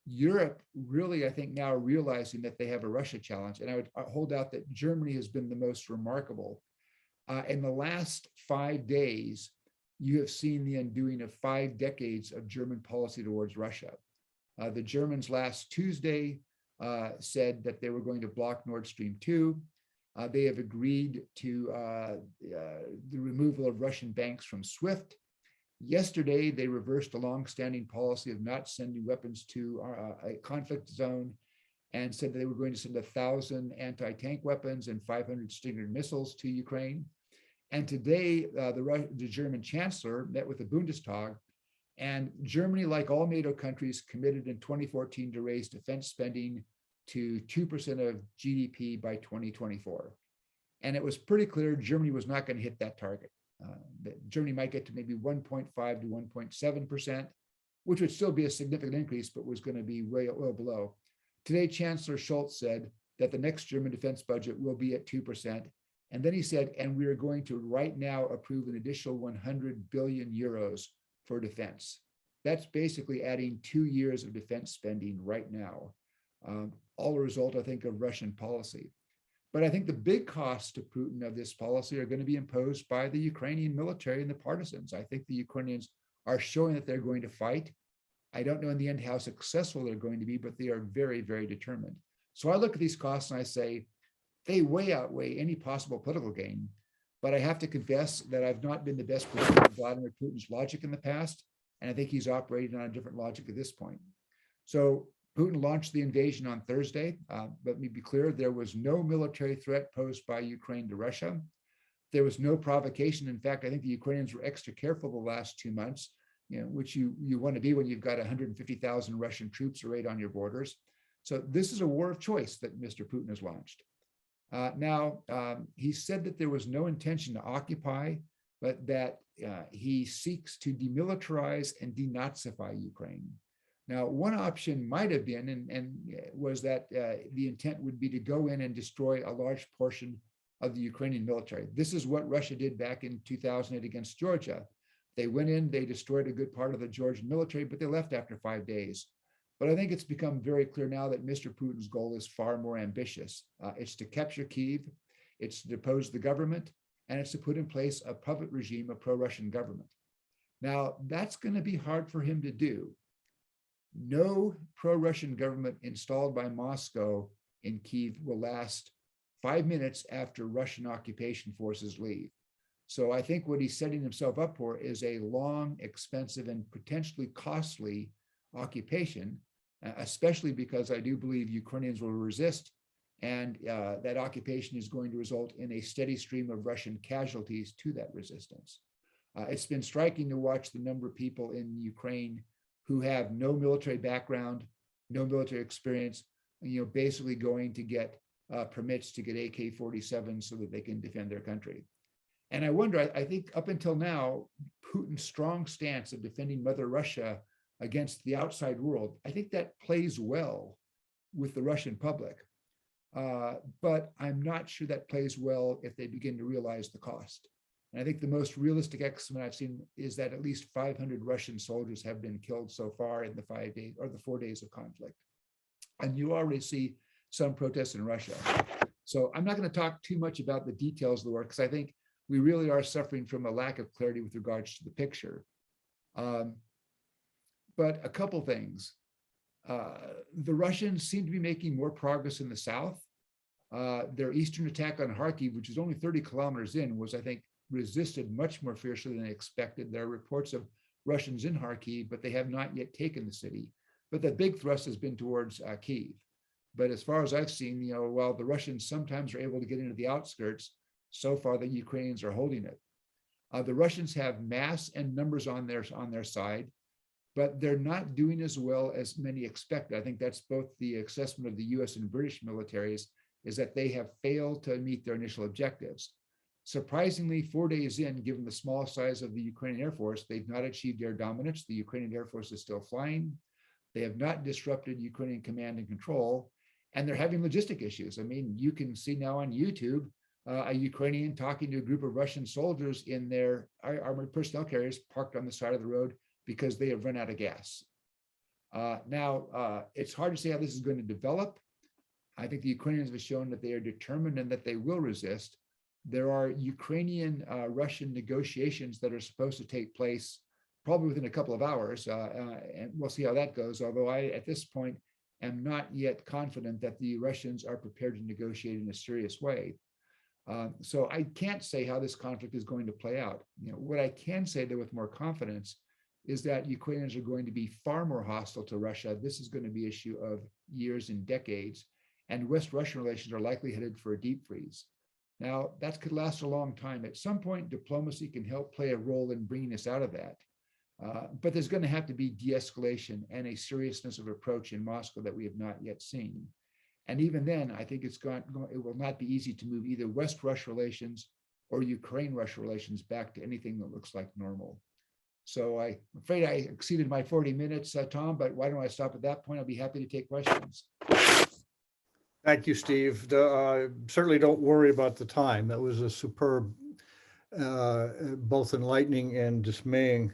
Speaker 2: Europe really, I think, now realizing that they have a Russia challenge. And I would hold out that Germany has been the most remarkable. In the last 5 days, you have seen the undoing of 5 decades of German policy towards Russia. The Germans last Tuesday said that they were going to block Nord Stream 2. They have agreed to the removal of Russian banks from SWIFT. Yesterday, they reversed a long-standing policy of not sending weapons to a conflict zone and said that they were going to send 1,000 anti-tank weapons and 500 Stinger missiles to Ukraine. And today, the German chancellor met with the Bundestag, and Germany, like all NATO countries, committed in 2014 to raise defense spending to 2% of GDP by 2024. And it was pretty clear Germany was not going to hit that target. That Germany might get to maybe 1.5 to 1.7%, which would still be a significant increase, but was going to be way well below. Today, Chancellor Scholz said that the next German defense budget will be at 2%. And then he said, and we are going to right now approve an additional 100 billion euros for defense. That's basically adding 2 years of defense spending right now. All a result, I think, of Russian policy. But I think the big costs to Putin of this policy are going to be imposed by the Ukrainian military and the partisans. I think the Ukrainians are showing that they're going to fight. I don't know in the end how successful they're going to be, but they are very, very determined. So I look at these costs and I say, they way outweigh any possible political gain. But I have to confess that I've not been the best predictor of Vladimir Putin's logic in the past. And I think he's operating on a different logic at this point. So Putin launched the invasion on Thursday. Let me be clear, there was no military threat posed by Ukraine to Russia. There was no provocation. In fact, I think the Ukrainians were extra careful the last 2 months, which you want to be when you've got 150,000 Russian troops arrayed on your borders. So this is a war of choice that Mr. Putin has launched. Now, he said that there was no intention to occupy, but that he seeks to demilitarize and denazify Ukraine. Now, one option might have been, and was that the intent would be to go in and destroy a large portion of the Ukrainian military. This is what Russia did back in 2008 against Georgia. They went in, they destroyed a good part of the Georgian military, but they left after 5 days. But I think it's become very clear now that Mr. Putin's goal is far more ambitious. It's to capture Kyiv, it's to depose the government, and it's to put in place a puppet regime, a pro-Russian government. Now, that's going to be hard for him to do. No pro-Russian government installed by Moscow in Kyiv will last 5 minutes after Russian occupation forces leave. So I think what he's setting himself up for is a long, expensive, and potentially costly occupation, especially because I do believe Ukrainians will resist, and that occupation is going to result in a steady stream of Russian casualties to that resistance. It's been striking to watch the number of people in Ukraine who have no military background, no military experience, basically going to get permits to get AK-47 so that they can defend their country. And I wonder, I think up until now, Putin's strong stance of defending Mother Russia against the outside world, I think that plays well with the Russian public. But I'm not sure that plays well if they begin to realize the cost. And I think the most realistic estimate I've seen is that at least 500 Russian soldiers have been killed so far in the 5 days or the 4 days of conflict. And you already see some protests in Russia. So I'm not going to talk too much about the details of the war, because I think we really are suffering from a lack of clarity with regards to the picture. But a couple things. The Russians seem to be making more progress in the south. Their eastern attack on Kharkiv, which is only 30 kilometers in, was, I think, resisted much more fiercely than they expected. There are reports of Russians in Kharkiv, but they have not yet taken the city. But the big thrust has been towards Kyiv. But as far as I've seen, while the Russians sometimes are able to get into the outskirts, so far the Ukrainians are holding it. The Russians have mass and numbers on their side, but they're not doing as well as many expected. I think that's both the assessment of the US and British militaries, is that they have failed to meet their initial objectives. Surprisingly, 4 days in, given the small size of the Ukrainian Air Force, they've not achieved air dominance. The Ukrainian Air Force is still flying. They have not disrupted Ukrainian command and control, and they're having logistic issues. I mean, you can see now on YouTube a Ukrainian talking to a group of Russian soldiers in their armored personnel carriers parked on the side of the road because they have run out of gas. Now, it's hard to say how this is going to develop. I think the Ukrainians have shown that they are determined and that they will resist. There are Ukrainian-Russian negotiations that are supposed to take place probably within a couple of hours, and we'll see how that goes, although I, at this point, am not yet confident that the Russians are prepared to negotiate in a serious way. So I can't say how this conflict is going to play out. What I can say, though, with more confidence is that Ukrainians are going to be far more hostile to Russia. This is going to be an issue of years and decades, and West-Russian relations are likely headed for a deep freeze. Now, that could last a long time. At some point, diplomacy can help play a role in bringing us out of that. But there's going to have to be de-escalation and a seriousness of approach in Moscow that we have not yet seen. And even then, I think it will not be easy to move either West-Russia relations or Ukraine-Russia relations back to anything that looks like normal. So I'm afraid I exceeded my 40 minutes, Tom, but why don't I stop at that point? I'll be happy to take questions.
Speaker 1: Thank you, Steve. Certainly don't worry about the time. That was a superb, both enlightening and dismaying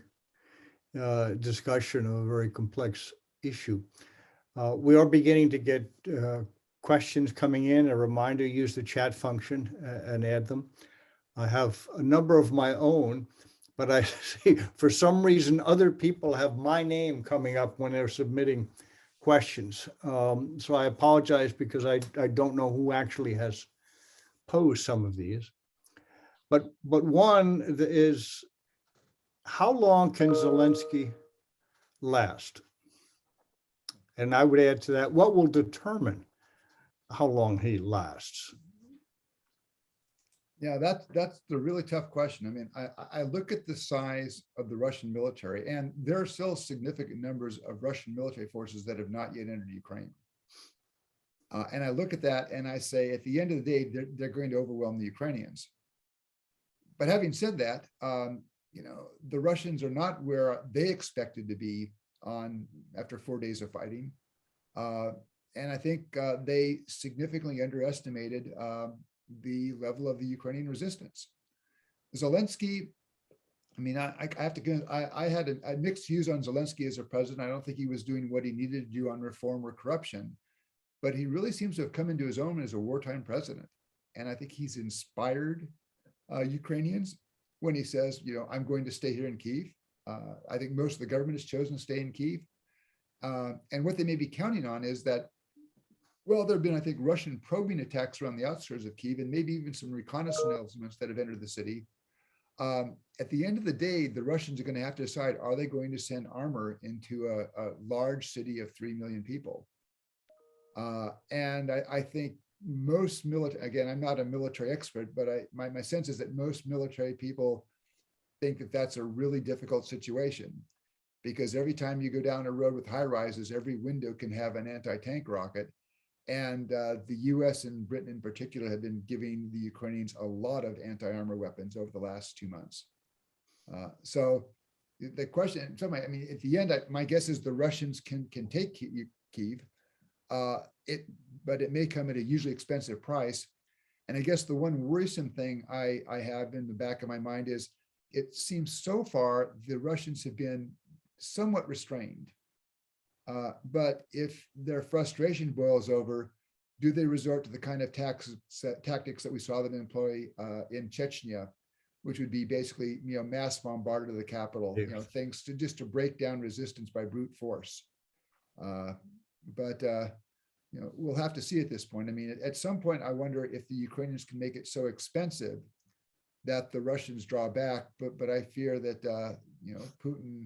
Speaker 1: discussion of a very complex issue. We are beginning to get questions coming in. A reminder, use the chat function and add them. I have a number of my own, but I see for some reason other people have my name coming up when they're submitting questions. So I apologize because I don't know who actually has posed some of these. But one is, how long can Zielinski last? And I would add to that, what will determine how long he lasts?
Speaker 2: Yeah, that's the really tough question. I mean, I look at the size of the Russian military, and there are still significant numbers of Russian military forces that have not yet entered Ukraine. And I look at that and I say, at the end of the day, they're going to overwhelm the Ukrainians. But having said that, the Russians are not where they expected to be after 4 days of fighting. And I think they significantly underestimated the level of the Ukrainian resistance. Zielinski, I mean, I have to, I had mixed views on Zielinski as a president. I don't think he was doing what he needed to do on reform or corruption, but he really seems to have come into his own as a wartime president. And I think he's inspired Ukrainians when he says, I'm going to stay here in Kyiv. I think most of the government has chosen to stay in Kyiv. And what they may be counting on is that, well, there have been, I think, Russian probing attacks around the outskirts of Kyiv, and maybe even some reconnaissance elements that have entered the city. At the end of the day, the Russians are going to have to decide, are they going to send armor into a large city of 3 million people? And I think most military, again, I'm not a military expert, but my sense is that most military people think that that's a really difficult situation, because every time you go down a road with high rises, every window can have an anti-tank rocket. And the US and Britain in particular have been giving the Ukrainians a lot of anti-armor weapons over the last 2 months. So the question, I mean, at the end, my guess is the Russians can take Kyiv, but it may come at a hugely expensive price. And I guess the one worrisome thing I have in the back of my mind is, it seems so far the Russians have been somewhat restrained. But if their frustration boils over, do they resort to the kind of tactics that we saw them employ in Chechnya, which would be basically mass bombardment of the capital,
Speaker 1: Yes.
Speaker 2: Things just to break down resistance by brute force. But we'll have to see at this point. I mean, at some point, I wonder if the Ukrainians can make it so expensive that the Russians draw back. But I fear that Putin,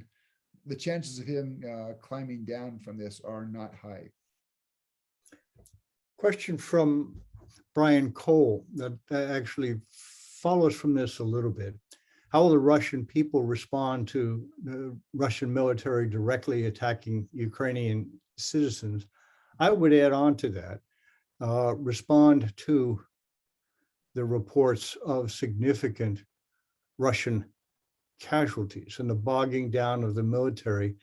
Speaker 2: the chances of him climbing down from this are not high.
Speaker 1: Question from Brian Cole that actually follows from this a little bit. how will the Russian people respond to the Russian military directly attacking Ukrainian citizens? I would add on to that, respond to the reports of significant Russian casualties and the bogging down of the military,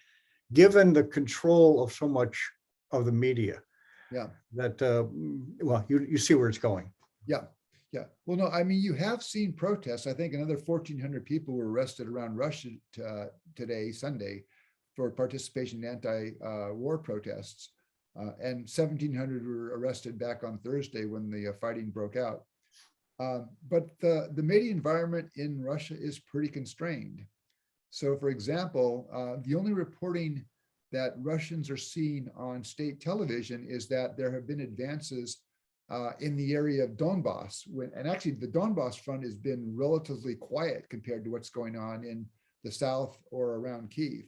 Speaker 1: given the control of so much of the media.
Speaker 2: Yeah.
Speaker 1: That, well, you see where it's going.
Speaker 2: Yeah. Yeah. Well, no, I mean, you have seen protests. I think another 1,400 people were arrested around Russia today, Sunday, for participation in anti-war protests. And 1,700 were arrested back on Thursday when the fighting broke out. But the media environment in Russia is pretty constrained. So, for example, the only reporting that Russians are seeing on state television is that there have been advances in the area of Donbass. And actually, the Donbass front has been relatively quiet compared to what's going on in the south or around Kyiv.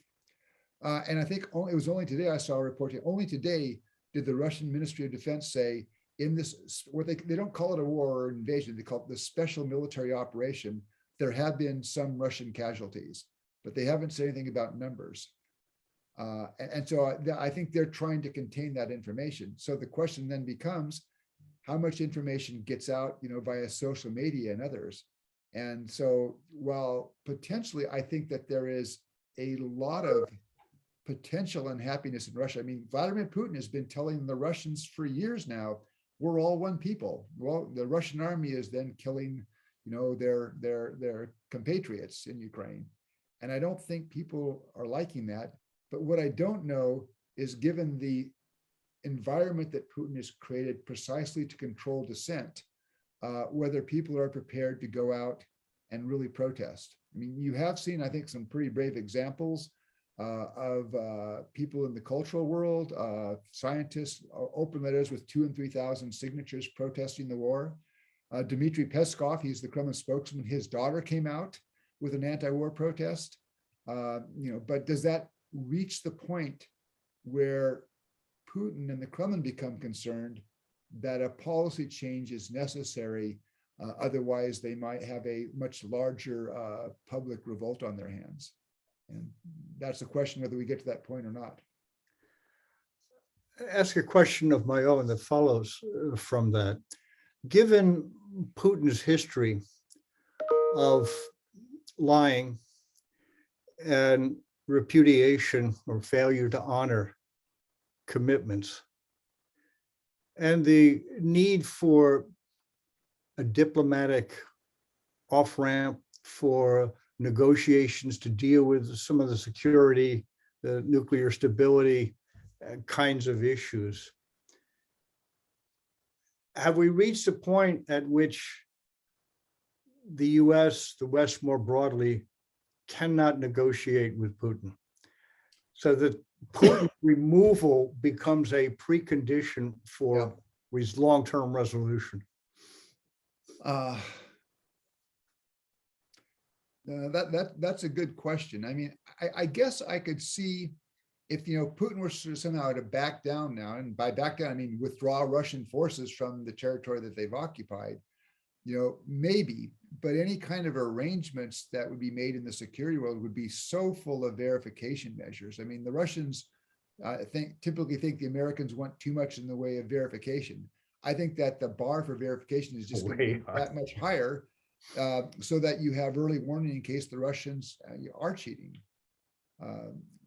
Speaker 2: And I think it was only today I saw a report. Only today did the Russian Ministry of Defense say, in this, what they don't call it a war or invasion, they call it the special military operation, there have been some Russian casualties, but they haven't said anything about numbers. And so I think they're trying to contain that information. So the question then becomes, how much information gets out, via social media and others? And so while potentially I think that there is a lot of potential unhappiness in Russia. I mean, Vladimir Putin has been telling the Russians for years now, we're all one people. Well, the Russian army is then killing, their compatriots in Ukraine. And I don't think people are liking that. But what I don't know is, given the environment that Putin has created precisely to control dissent, whether people are prepared to go out and really protest. I mean, you have seen, I think, some pretty brave examples of people in the cultural world, scientists, open letters with 2,000 and 3,000 signatures protesting the war. Dmitry Peskov, he's the Kremlin spokesman, his daughter came out with an anti-war protest. But does that reach the point where Putin and the Kremlin become concerned that a policy change is necessary? Otherwise, they might have a much larger public revolt on their hands. And that's the question, whether we get to that point or not.
Speaker 1: Ask a question of my own that follows from that. Given Putin's history of lying and repudiation or failure to honor commitments, and the need for a diplomatic off-ramp for negotiations to deal with some of the security, the nuclear stability kinds of issues. Have we reached a point at which the US, the West more broadly, cannot negotiate with Putin, so that Putin's removal becomes a precondition for his long-term resolution?
Speaker 2: That's a good question. I mean, I guess I could see if Putin were somehow to back down now, and by back down I mean withdraw Russian forces from the territory that they've occupied, maybe, but any kind of arrangements that would be made in the security world would be so full of verification measures. I mean, the Russians typically think the Americans want too much in the way of verification. I think that the bar for verification is just going to be that much higher, so that you have early warning in case the Russians are cheating.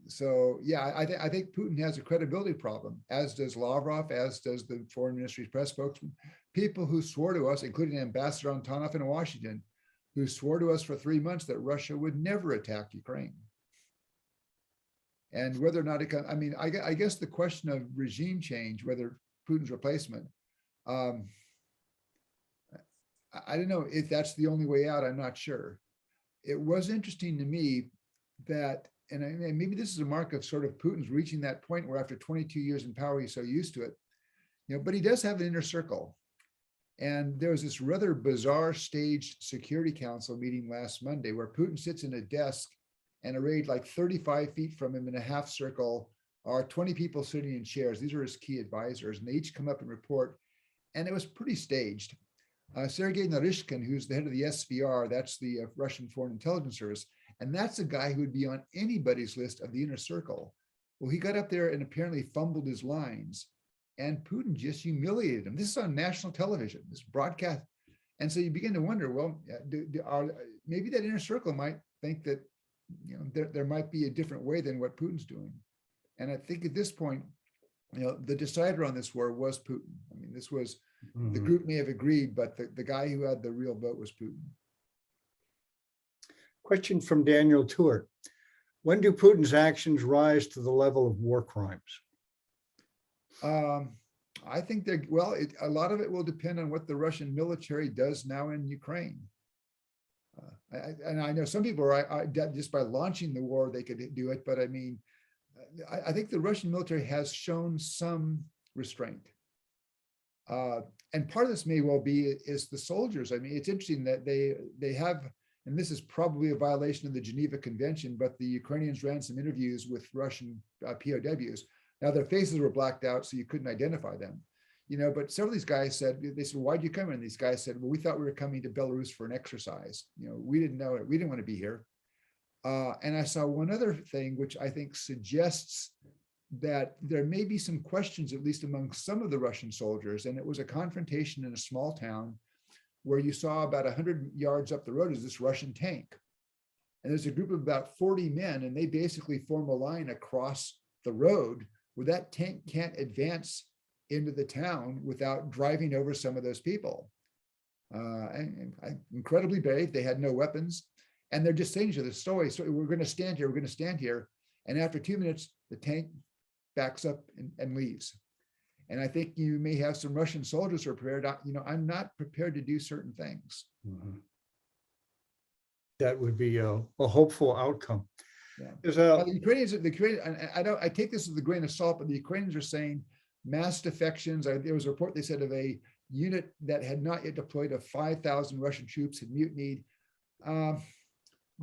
Speaker 2: So yeah, I think Putin has a credibility problem, as does Lavrov, as does the foreign ministry's press spokesman. People who swore to us, including Ambassador Antonov in Washington, who swore to us for 3 months that Russia would never attack Ukraine. And whether or not I mean, I guess the question of regime change, whether Putin's replacement, I don't know if that's the only way out. I'm not sure. It was interesting to me that, and maybe this is a mark of sort of Putin's reaching that point where after 22 years in power, he's so used to it, but he does have an inner circle. And there was this rather bizarre staged Security Council meeting last Monday where Putin sits in a desk, and arrayed like 35 feet from him in a half circle are 20 people sitting in chairs. These are his key advisors, and they each come up and report. And it was pretty staged. Sergei Narishkin, who's the head of the SVR, that's the Russian Foreign Intelligence Service, and that's a guy who would be on anybody's list of the inner circle. Well, he got up there and apparently fumbled his lines, and Putin just humiliated him. This is on national television, this broadcast. And so you begin to wonder, well, maybe that inner circle might think that there might be a different way than what Putin's doing. And I think at this point, the decider on this war was Putin. I mean, this was, the group may have agreed, but the guy who had the real vote was Putin.
Speaker 1: Question from Daniel Tewart. When do Putin's actions rise to the level of war crimes?
Speaker 2: I think a lot of it will depend on what the Russian military does now in Ukraine. And I know some people are just by launching the war, they could do it. But I mean, I think the Russian military has shown some restraint. And part of this may well be is the soldiers. I mean, it's interesting that they have, and this is probably a violation of the Geneva Convention, but the Ukrainians ran some interviews with Russian POWs. Now their faces were blacked out, so you couldn't identify them. But several of these guys said, why'd you come in? And these guys said, well, we thought we were coming to Belarus for an exercise. We didn't know it. We didn't want to be here. And I saw one other thing, which I think suggests that there may be some questions, at least among some of the Russian soldiers. And it was a confrontation in a small town where you saw about 100 yards up the road is this Russian tank. And there's a group of about 40 men, and they basically form a line across the road where that tank can't advance into the town without driving over some of those people. And incredibly brave. They had no weapons. And they're just saying to the story, so we're going to stand here, we're going to stand here. And after 2 minutes, the tank backs up and leaves. And I think you may have some Russian soldiers who are prepared. I'm not prepared to do certain things.
Speaker 1: Mm-hmm. That would be a hopeful outcome.
Speaker 2: Yeah.
Speaker 1: The
Speaker 2: Ukrainians, I take this with a grain of salt, but the Ukrainians are saying mass defections. There was a report, they said, of a unit that had not yet deployed of 5,000 Russian troops had mutinied.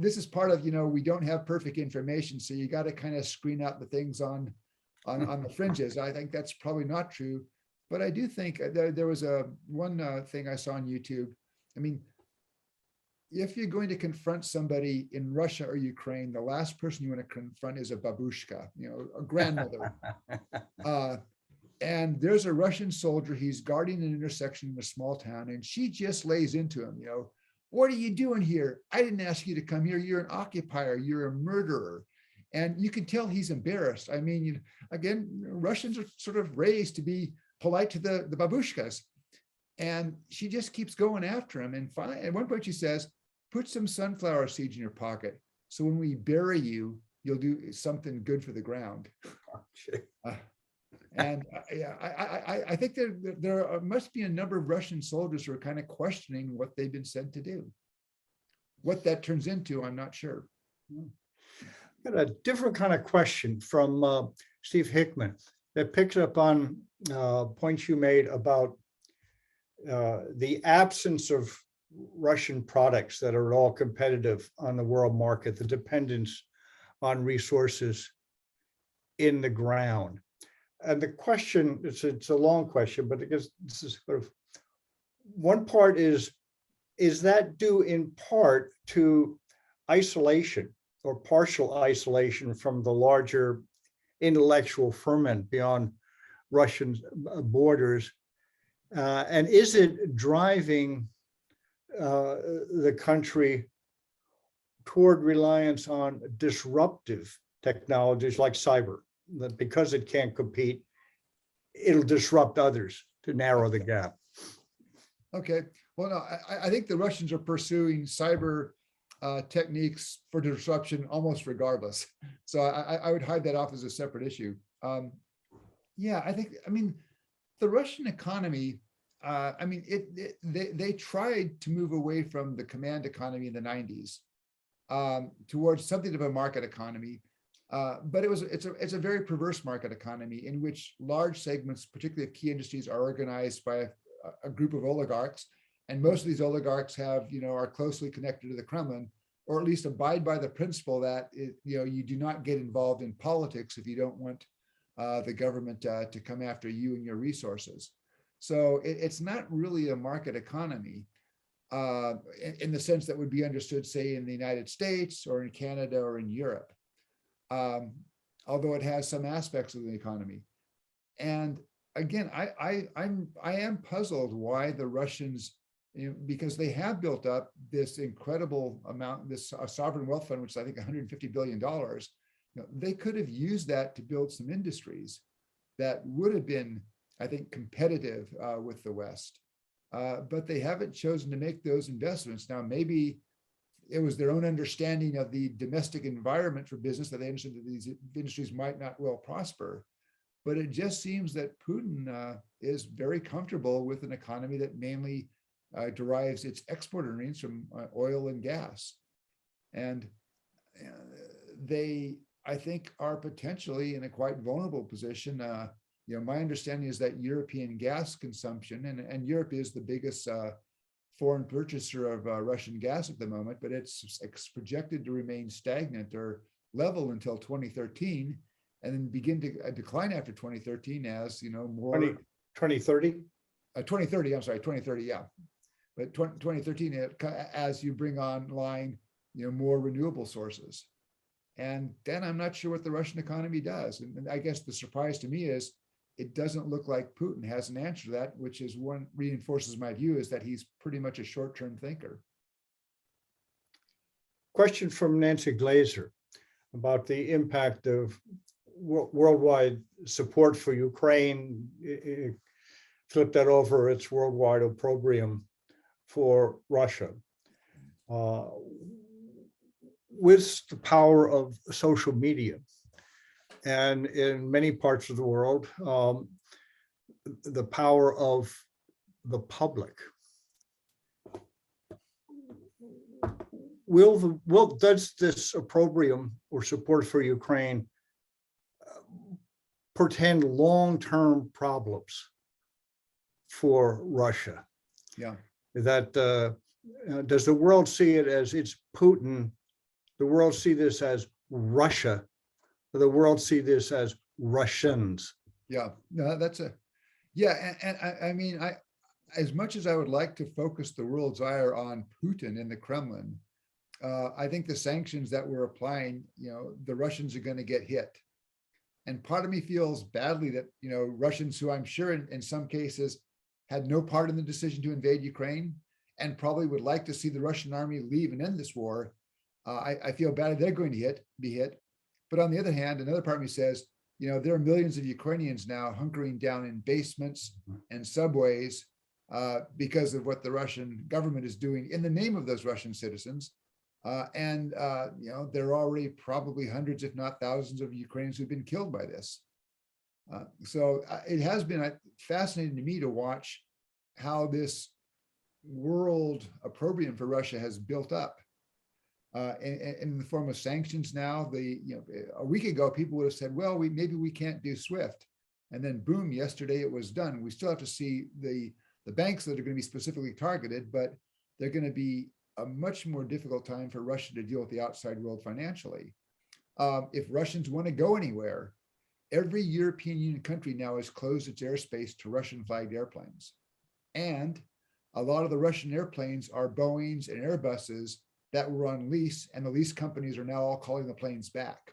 Speaker 2: This is part of, we don't have perfect information, so you got to kind of screen out the things on the fringes. I think that's probably not true, but I do think there was one thing I saw on YouTube. I mean, if you're going to confront somebody in Russia or Ukraine, the last person you want to confront is a babushka, a grandmother. And there's a Russian soldier, he's guarding an intersection in a small town, and she just lays into him, what are you doing here? I didn't ask you to come here. You're an occupier, you're a murderer. And you can tell he's embarrassed. I mean, again, Russians are sort of raised to be polite to the babushkas. And she just keeps going after him. And finally, at one point she says, put some sunflower seeds in your pocket, so when we bury you, you'll do something good for the ground. And I think there must be a number of Russian soldiers who are kind of questioning what they've been said to do. What that turns into, I'm not sure.
Speaker 1: Got a different kind of question from Steve Hickman that picks up on points you made about the absence of Russian products that are all competitive on the world market, the dependence on resources in the ground. And the question, it's a long question, but I guess this is sort of, one part is that due in part to isolation or partial isolation from the larger intellectual ferment beyond Russian borders? And is it driving the country toward reliance on disruptive technologies like cyber, that because it can't compete, it'll disrupt others to narrow the gap?
Speaker 2: Okay. Well, no, I think the Russians are pursuing cyber techniques for disruption almost regardless. So I would hide that off as a separate issue. Yeah, I mean, the Russian economy, they tried to move away from the command economy in the 90s towards something of a market economy. But it's a very perverse market economy in which large segments, particularly of key industries, are organized by a group of oligarchs. And most of these oligarchs are closely connected to the Kremlin, or at least abide by the principle that you do not get involved in politics if you don't want the government to come after you and your resources. So it's not really a market economy in the sense that would be understood, say, in the United States or in Canada or in Europe, although it has some aspects of the economy. And again, I am puzzled why the Russians, because they have built up this incredible amount, this sovereign wealth fund, which is I think $150 billion. They could have used that to build some industries that would have been, I think, competitive with the West. But they haven't chosen to make those investments. Now, maybe it was their own understanding of the domestic environment for business that they understood that these industries might not well prosper. But it just seems that Putin is very comfortable with an economy that mainly derives its export earnings from oil and gas. And they, I think, are potentially in a quite vulnerable position. My understanding is that European gas consumption, and Europe is the biggest foreign purchaser of Russian gas at the moment, but it's projected to remain stagnant or level until 2013, and then begin to decline after 2013 as, more
Speaker 1: 2030?
Speaker 2: 2030, I'm sorry, 2030, yeah. But 2013, as you bring online, more renewable sources. And then I'm not sure what the Russian economy does. And I guess the surprise to me is it doesn't look like Putin has an answer to that, which is reinforces my view is that he's pretty much a short-term thinker.
Speaker 1: Question from Nancy Glazer about the impact of worldwide support for Ukraine. Flip that over, it's worldwide opprobrium for Russia. With the power of social media, and in many parts of the world, the power of the public, does this opprobrium or support for Ukraine portend long-term problems for Russia?
Speaker 2: Yeah.
Speaker 1: That does the world see it as it's Putin? The world see this as Russia? Or the world see this as Russians?
Speaker 2: Yeah, no, and I mean, as much as I would like to focus the world's ire on Putin in the Kremlin, I think the sanctions that we're applying, the Russians are going to get hit. And part of me feels badly that, Russians who I'm sure in some cases had no part in the decision to invade Ukraine and probably would like to see the Russian army leave and end this war. I feel badly they're going to be hit. But on the other hand, another part of me says, there are millions of Ukrainians now hunkering down in basements and subways because of what the Russian government is doing in the name of those Russian citizens. There are already probably hundreds, if not thousands, of Ukrainians who've been killed by this. So it has been fascinating to me to watch how this world opprobrium for Russia has built up in the form of sanctions. Now, a week ago, people would have said, well, maybe we can't do SWIFT. And then boom, yesterday it was done. We still have to see the banks that are going to be specifically targeted, but they're going to be a much more difficult time for Russia to deal with the outside world financially. If Russians want to go anywhere, every European Union country now has closed its airspace to Russian flagged airplanes. And a lot of the Russian airplanes are Boeings and Airbuses that were on lease, and the lease companies are now all calling the planes back.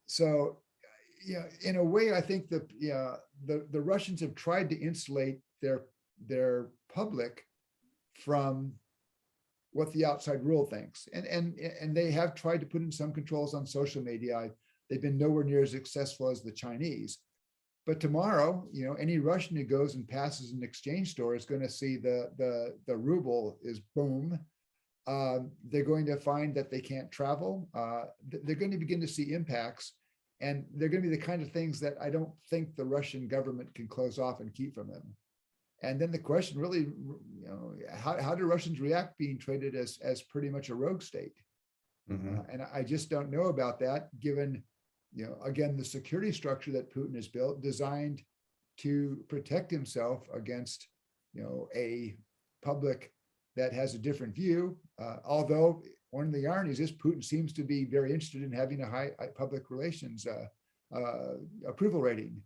Speaker 2: So, in a way, I think that the Russians have tried to insulate their public from what the outside world thinks, and they have tried to put in some controls on social media. They've been nowhere near as successful as the Chinese. But tomorrow, any Russian who goes and passes an exchange store is going to see the ruble is boom. They're going to find that they can't travel. They're going to begin to see impacts, and they're going to be the kind of things that I don't think the Russian government can close off and keep from them. And then the question really, how do Russians react being treated as pretty much a rogue state? Mm-hmm. And I just don't know about that, given again, the security structure that Putin has built, designed to protect himself against, a public that has a different view. Although one of the ironies is Putin seems to be very interested in having a high public relations approval rating.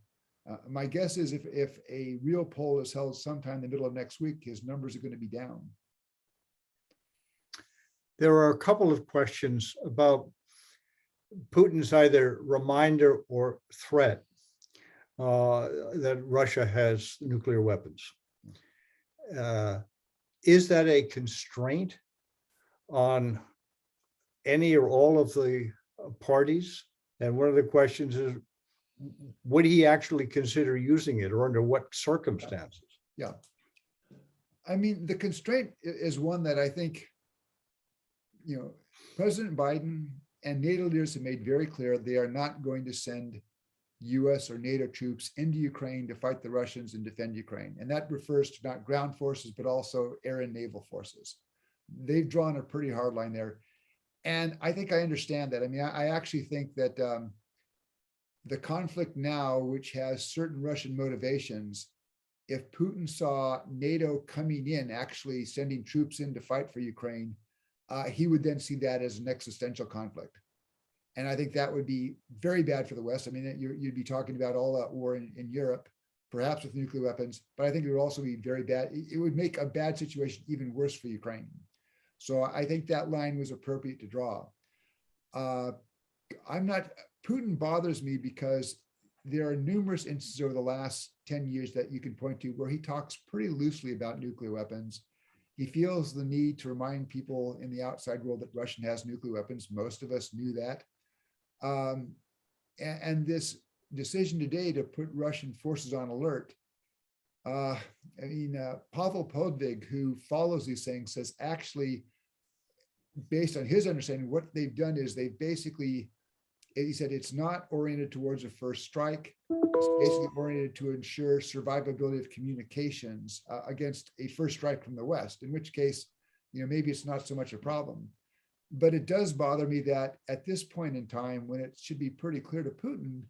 Speaker 2: My guess is if a real poll is held sometime in the middle of next week, his numbers are going to be down.
Speaker 1: There are a couple of questions about Putin's either reminder or threat that Russia has nuclear weapons. Is that a constraint on any or all of the parties? And one of the questions is, would he actually consider using it, or under what circumstances?
Speaker 2: Yeah. I mean, the constraint is one that I think, President Biden and NATO leaders have made very clear they are not going to send US or NATO troops into Ukraine to fight the Russians and defend Ukraine. And that refers to not ground forces, but also air and naval forces. They've drawn a pretty hard line there. And I think I understand that. I mean, I actually think that the conflict now, which has certain Russian motivations, if Putin saw NATO coming in, actually sending troops in to fight for Ukraine, he would then see that as an existential conflict. And I think that would be very bad for the West. I mean, you'd be talking about all-out war in Europe, perhaps with nuclear weapons, but I think it would also be very bad. It would make a bad situation even worse for Ukraine. So I think that line was appropriate to draw. Putin bothers me because there are numerous instances over the last 10 years that you can point to where he talks pretty loosely about nuclear weapons. He feels the need to remind people in the outside world that Russia has nuclear weapons. Most of us knew that. And this decision today to put Russian forces on alert, Pavel Podvig, who follows these things, says actually, based on his understanding, what they've done is they basically, he said it's not oriented towards a first strike. It's basically oriented to ensure survivability of communications against a first strike from the West, in which case, maybe it's not so much a problem. But it does bother me that at this point in time, when it should be pretty clear to Putin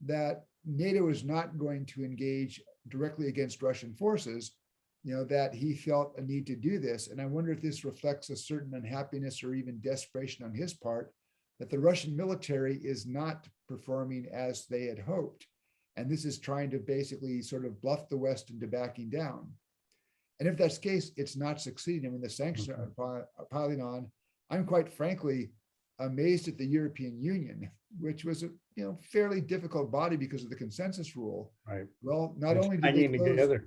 Speaker 2: that NATO is not going to engage directly against Russian forces, that he felt a need to do this. And I wonder if this reflects a certain unhappiness or even desperation on his part, that the Russian military is not performing as they had hoped. And this is trying to basically sort of bluff the West into backing down. And if that's the case, it's not succeeding. I mean, the sanctions are piling on. I'm quite frankly amazed at the European Union, which was a fairly difficult body because of the consensus rule.
Speaker 1: Right.
Speaker 2: Well, not only did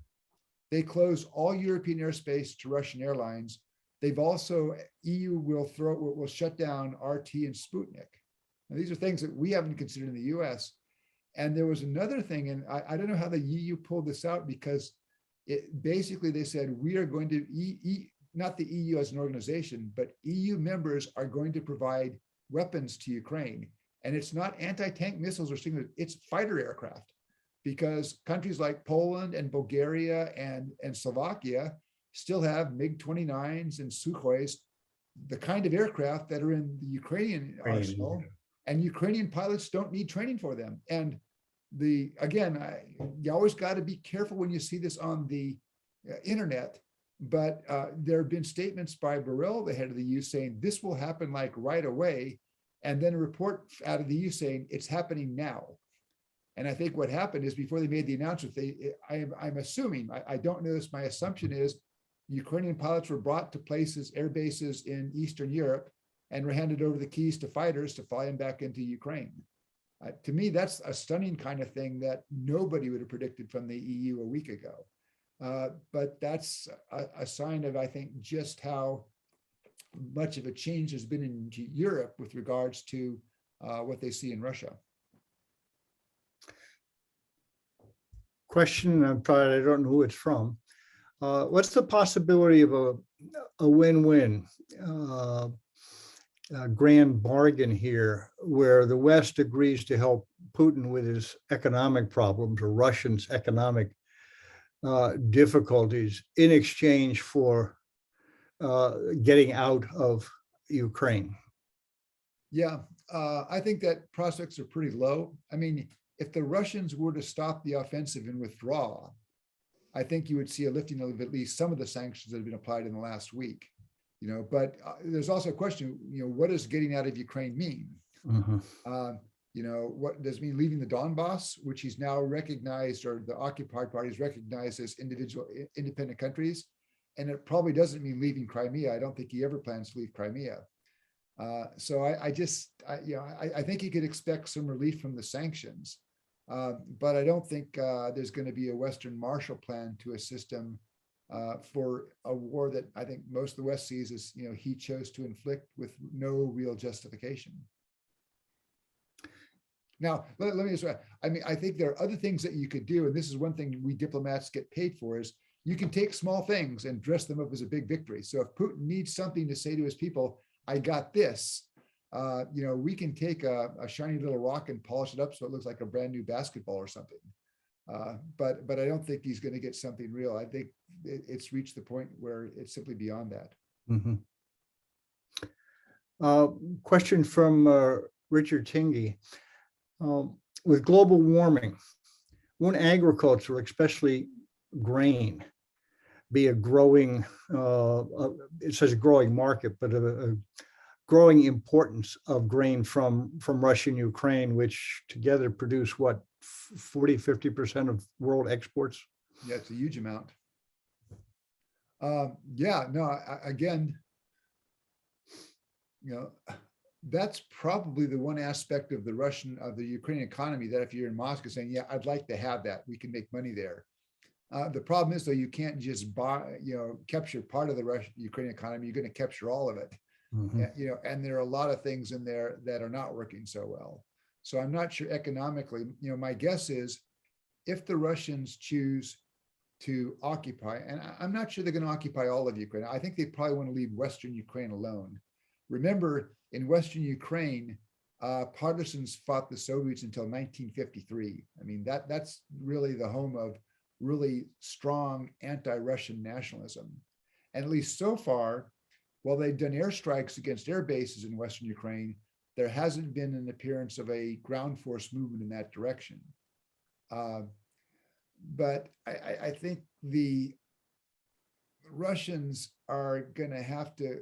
Speaker 2: they close all European airspace to Russian airlines, they've also, EU will shut down RT and Sputnik. Now, these are things that we haven't considered in the US. And there was another thing, and I don't know how the EU pulled this out, because basically they said, we are going to, not the EU as an organization, but EU members are going to provide weapons to Ukraine. And it's not anti-tank missiles or things, it's fighter aircraft, because countries like Poland and Bulgaria and Slovakia still have MiG-29s and Sukhois, the kind of aircraft that are in the Ukrainian arsenal, and Ukrainian pilots don't need training for them. And you always got to be careful when you see this on the internet, but there have been statements by Borrell, the head of the EU, saying this will happen like right away, and then a report out of the EU saying it's happening now. And I think what happened is before they made the announcement, I'm assuming, I don't know this, my assumption is Ukrainian pilots were brought to places, air bases in Eastern Europe, and were handed over the keys to fighters to fly them back into Ukraine. To me, that's a stunning kind of thing that nobody would have predicted from the EU a week ago. But that's a sign of, I think, just how much of a change has been in Europe with regards to what they see in Russia.
Speaker 1: Question, I don't know who it's from. What's the possibility of a win-win, grand bargain here, where the West agrees to help Putin with his economic problems, or Russians' economic difficulties, in exchange for getting out of Ukraine?
Speaker 2: Yeah, I think that prospects are pretty low. I mean, if the Russians were to stop the offensive and withdraw, I think you would see a lifting of at least some of the sanctions that have been applied in the last week. But there's also a question, what does getting out of Ukraine mean?
Speaker 1: Mm-hmm.
Speaker 2: what does it mean leaving the Donbass, which he's now recognized, or the occupied parties recognized as independent countries. And it probably doesn't mean leaving Crimea. I don't think he ever plans to leave Crimea. So I think you could expect some relief from the sanctions, but I don't think there's going to be a Western Marshall Plan to assist him for a war that I think most of the West sees as, he chose to inflict with no real justification. Now, let me just, I think there are other things that you could do, and this is one thing we diplomats get paid for, is you can take small things and dress them up as a big victory. So if Putin needs something to say to his people, I got this, we can take a shiny little rock and polish it up so it looks like a brand new basketball or something. But I don't think he's going to get something real. I think it's reached the point where it's simply beyond that.
Speaker 1: Mm-hmm. Question from Richard Tingey. With global warming, won't agriculture, especially grain, be a growing, it says a growing market, but a growing importance of grain from Russia and Ukraine, which together produce what, 40–50% of world exports?
Speaker 2: Yeah, it's a huge amount. Again, that's probably the one aspect of the Ukrainian economy that if you're in Moscow saying, yeah, I'd like to have that, we can make money there. The problem is, though, you can't just capture part of the Ukrainian economy. You're going to capture all of it. Mm-hmm. And there are a lot of things in there that are not working so well. So I'm not sure economically, my guess is if the Russians choose to occupy, and I'm not sure they're going to occupy all of Ukraine. I think they probably want to leave Western Ukraine alone. Remember, in Western Ukraine, partisans fought the Soviets until 1953. I mean, that's really the home of really strong anti-Russian nationalism. And at least so far, while they've done airstrikes against air bases in Western Ukraine, there hasn't been an appearance of a ground force movement in that direction. But I think the Russians are going to have to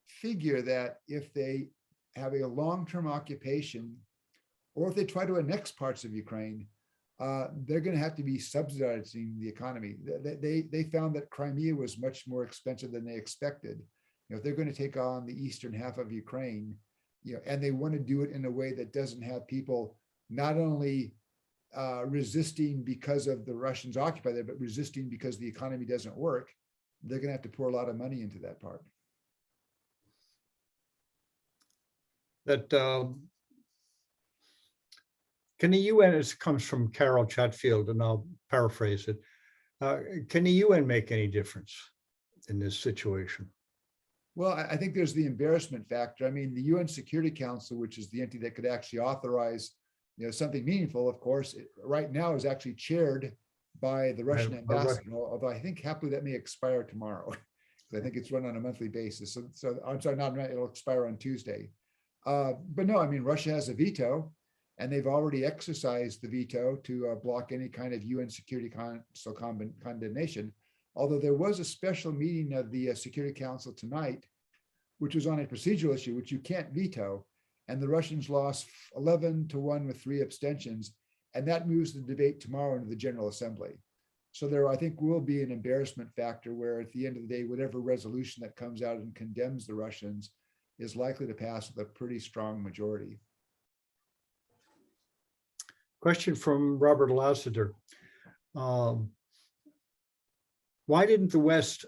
Speaker 2: figure that if they have a long-term occupation, or if they try to annex parts of Ukraine, they're going to have to be subsidizing the economy. They found that Crimea was much more expensive than they expected. If they're going to take on the eastern half of Ukraine, and they want to do it in a way that doesn't have people not only resisting because of the Russians occupy there, but resisting because the economy doesn't work, they're going to have to pour a lot of money into that part.
Speaker 1: That can the UN, this comes from Carol Chatfield, and I'll paraphrase it. Can the UN make any difference in this situation?
Speaker 2: Well, I think there's the embarrassment factor. I mean, the UN Security Council, which is the entity that could actually authorize, something meaningful, of course, right now is actually chaired by the Russian ambassador, although I think happily that may expire tomorrow. I think it's run on a monthly basis. So I'm sorry, it'll expire on Tuesday. But no, I mean, Russia has a veto, and they've already exercised the veto to block any kind of UN Security Council condemnation. Although there was a special meeting of the Security Council tonight, which was on a procedural issue, which you can't veto, and the Russians lost 11-1 with 3 abstentions, and that moves the debate tomorrow into the General Assembly. So there, I think, will be an embarrassment factor where at the end of the day, whatever resolution that comes out and condemns the Russians is likely to pass with a pretty strong majority.
Speaker 1: Question from Robert Lassiter. Why didn't the West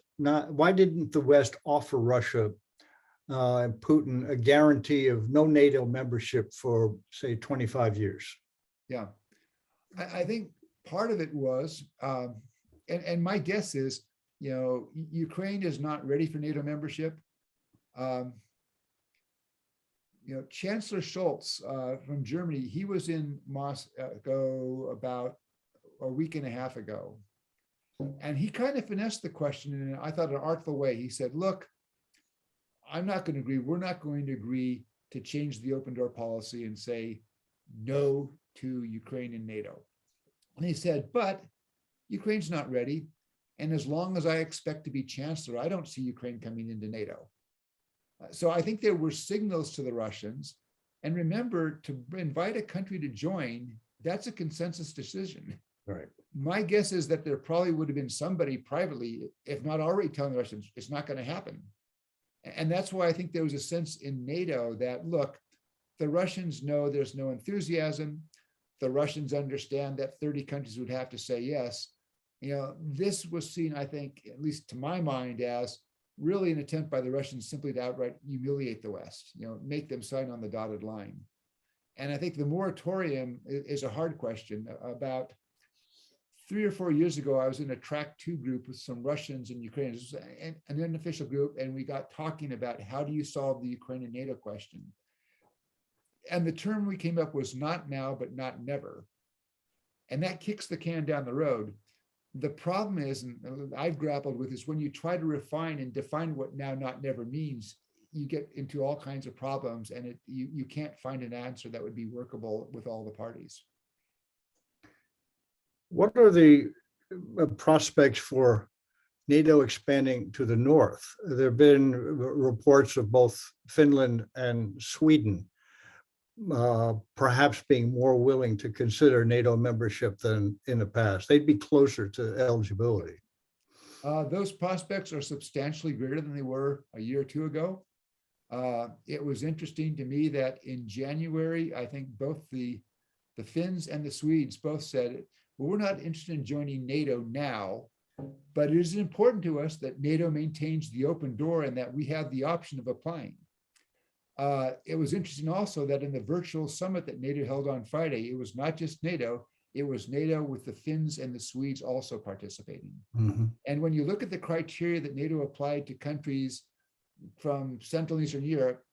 Speaker 1: offer Russia and Putin a guarantee of no NATO membership for, say, 25 years?
Speaker 2: Yeah, I think part of it was, and my guess is, Ukraine is not ready for NATO membership. Chancellor Scholz from Germany, he was in Moscow about a week and a half ago. And he kind of finessed the question in, I thought, an artful way. He said, look, I'm not going to agree. We're not going to agree to change the open door policy and say no to Ukraine and NATO. And he said, but Ukraine's not ready. And as long as I expect to be chancellor, I don't see Ukraine coming into NATO. So I think there were signals to the Russians, And remember, to invite a country to join, that's a consensus decision.
Speaker 1: Right.
Speaker 2: My guess is that there probably would have been somebody privately, if not already telling the Russians, it's not going to happen. And that's why I think there was a sense in NATO that, look, the Russians know there's no enthusiasm. The Russians understand that 30 countries would have to say yes. This was seen, I think, at least to my mind, as really an attempt by the Russians simply to outright humiliate the West, make them sign on the dotted line. And I think the moratorium is a hard question. About 3 or 4 years ago, I was in a track 2 group with some Russians and Ukrainians, an unofficial group, and we got talking about how do you solve the Ukrainian NATO question. And the term we came up was not now, but not never. And that kicks the can down the road. The problem is, and I've grappled with, is when you try to refine and define what now, not never means, you get into all kinds of problems, and you can't find an answer that would be workable with all the parties.
Speaker 1: What are the prospects for NATO expanding to the north? There have been reports of both Finland and Sweden perhaps being more willing to consider NATO membership than in the past. They'd be closer to eligibility.
Speaker 2: Those prospects are substantially greater than they were a year or two ago. It was interesting to me that in January, I think both the Finns and the Swedes both said, well, we're not interested in joining NATO now, but it is important to us that NATO maintains the open door and that we have the option of applying. It was interesting also that in the virtual summit that NATO held on Friday, it was not just NATO, it was NATO with the Finns and the Swedes also participating. Mm-hmm. And when you look at the criteria that NATO applied to countries from Central and Eastern Europe,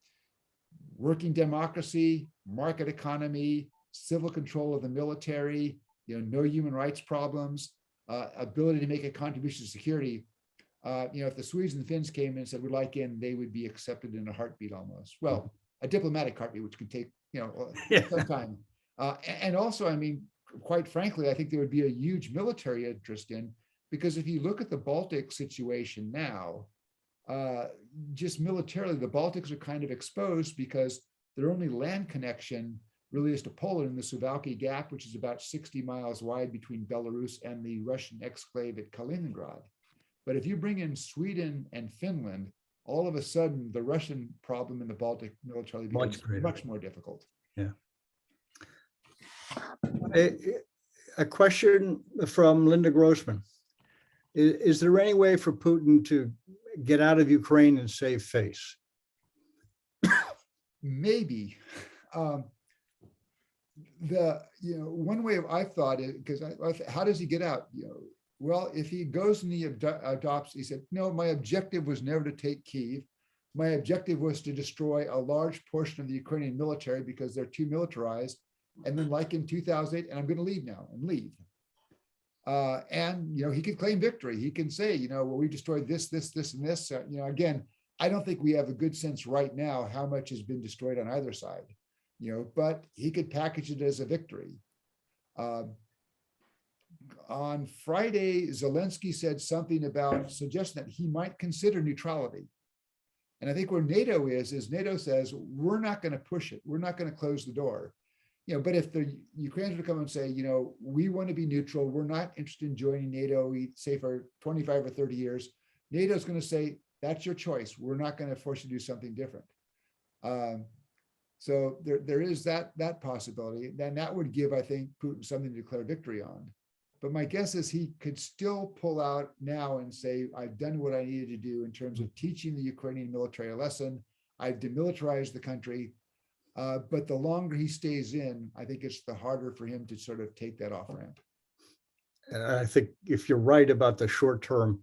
Speaker 2: working democracy, market economy, civil control of the military, no human rights problems, ability to make a contribution to security. If the Swedes and the Finns came in and said, we'd like in, they would be accepted in a heartbeat almost. Well, a diplomatic heartbeat, which could take, some time. And also, quite frankly, I think there would be a huge military interest in, because if you look at the Baltic situation now, just militarily, the Baltics are kind of exposed because their only land connection really is to Poland in the Suwałki Gap, which is about 60 miles wide between Belarus and the Russian exclave at Kaliningrad. But if you bring in Sweden and Finland, all of a sudden the Russian problem in the Baltic militarily becomes much more difficult.
Speaker 1: Yeah. A question from Linda Grossman. Is there any way for Putin to get out of Ukraine and save face?
Speaker 2: Maybe. One way I've thought it, because how does he get out? Well, if he goes and he adopts, he said, no, my objective was never to take Kyiv. My objective was to destroy a large portion of the Ukrainian military because they're too militarized. And then like in 2008, and I'm going to leave now and leave. He could claim victory. He can say, well, we destroyed this, and this. Again, I don't think we have a good sense right now how much has been destroyed on either side, but he could package it as a victory. On Friday, Zielinski said something about suggesting that he might consider neutrality. And I think where NATO is NATO says, we're not going to push it. We're not going to close the door. But if the Ukrainians would come and say, we want to be neutral, we're not interested in joining NATO, say for 25 or 30 years, NATO is going to say, that's your choice. We're not going to force you to do something different. So there is that possibility. Then that would give, I think, Putin something to declare victory on. But my guess is he could still pull out now and say, I've done what I needed to do in terms of teaching the Ukrainian military a lesson. I've demilitarized the country. But the longer he stays in, I think it's the harder for him to sort of take that off ramp.
Speaker 1: And I think if you're right about the short-term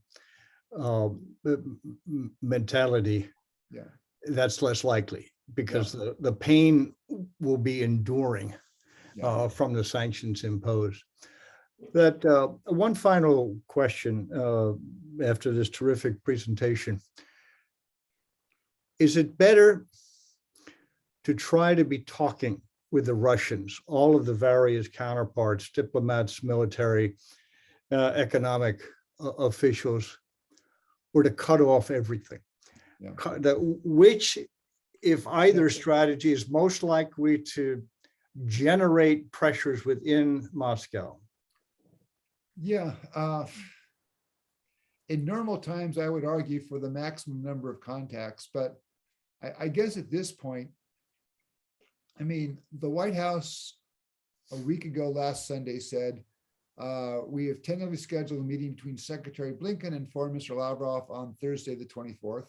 Speaker 1: mentality, that's less likely because the pain will be enduring from the sanctions imposed. That one final question after this terrific presentation. Is it better to try to be talking with the Russians, all of the various counterparts, diplomats, military, economic officials, or to cut off everything? Which if either strategy is most likely to generate pressures within Moscow.
Speaker 2: Yeah. In normal times, I would argue for the maximum number of contacts, but I guess at this point, I mean, the White House a week ago last Sunday said, we have tentatively scheduled a meeting between Secretary Blinken and Foreign Minister Lavrov on Thursday, the 24th.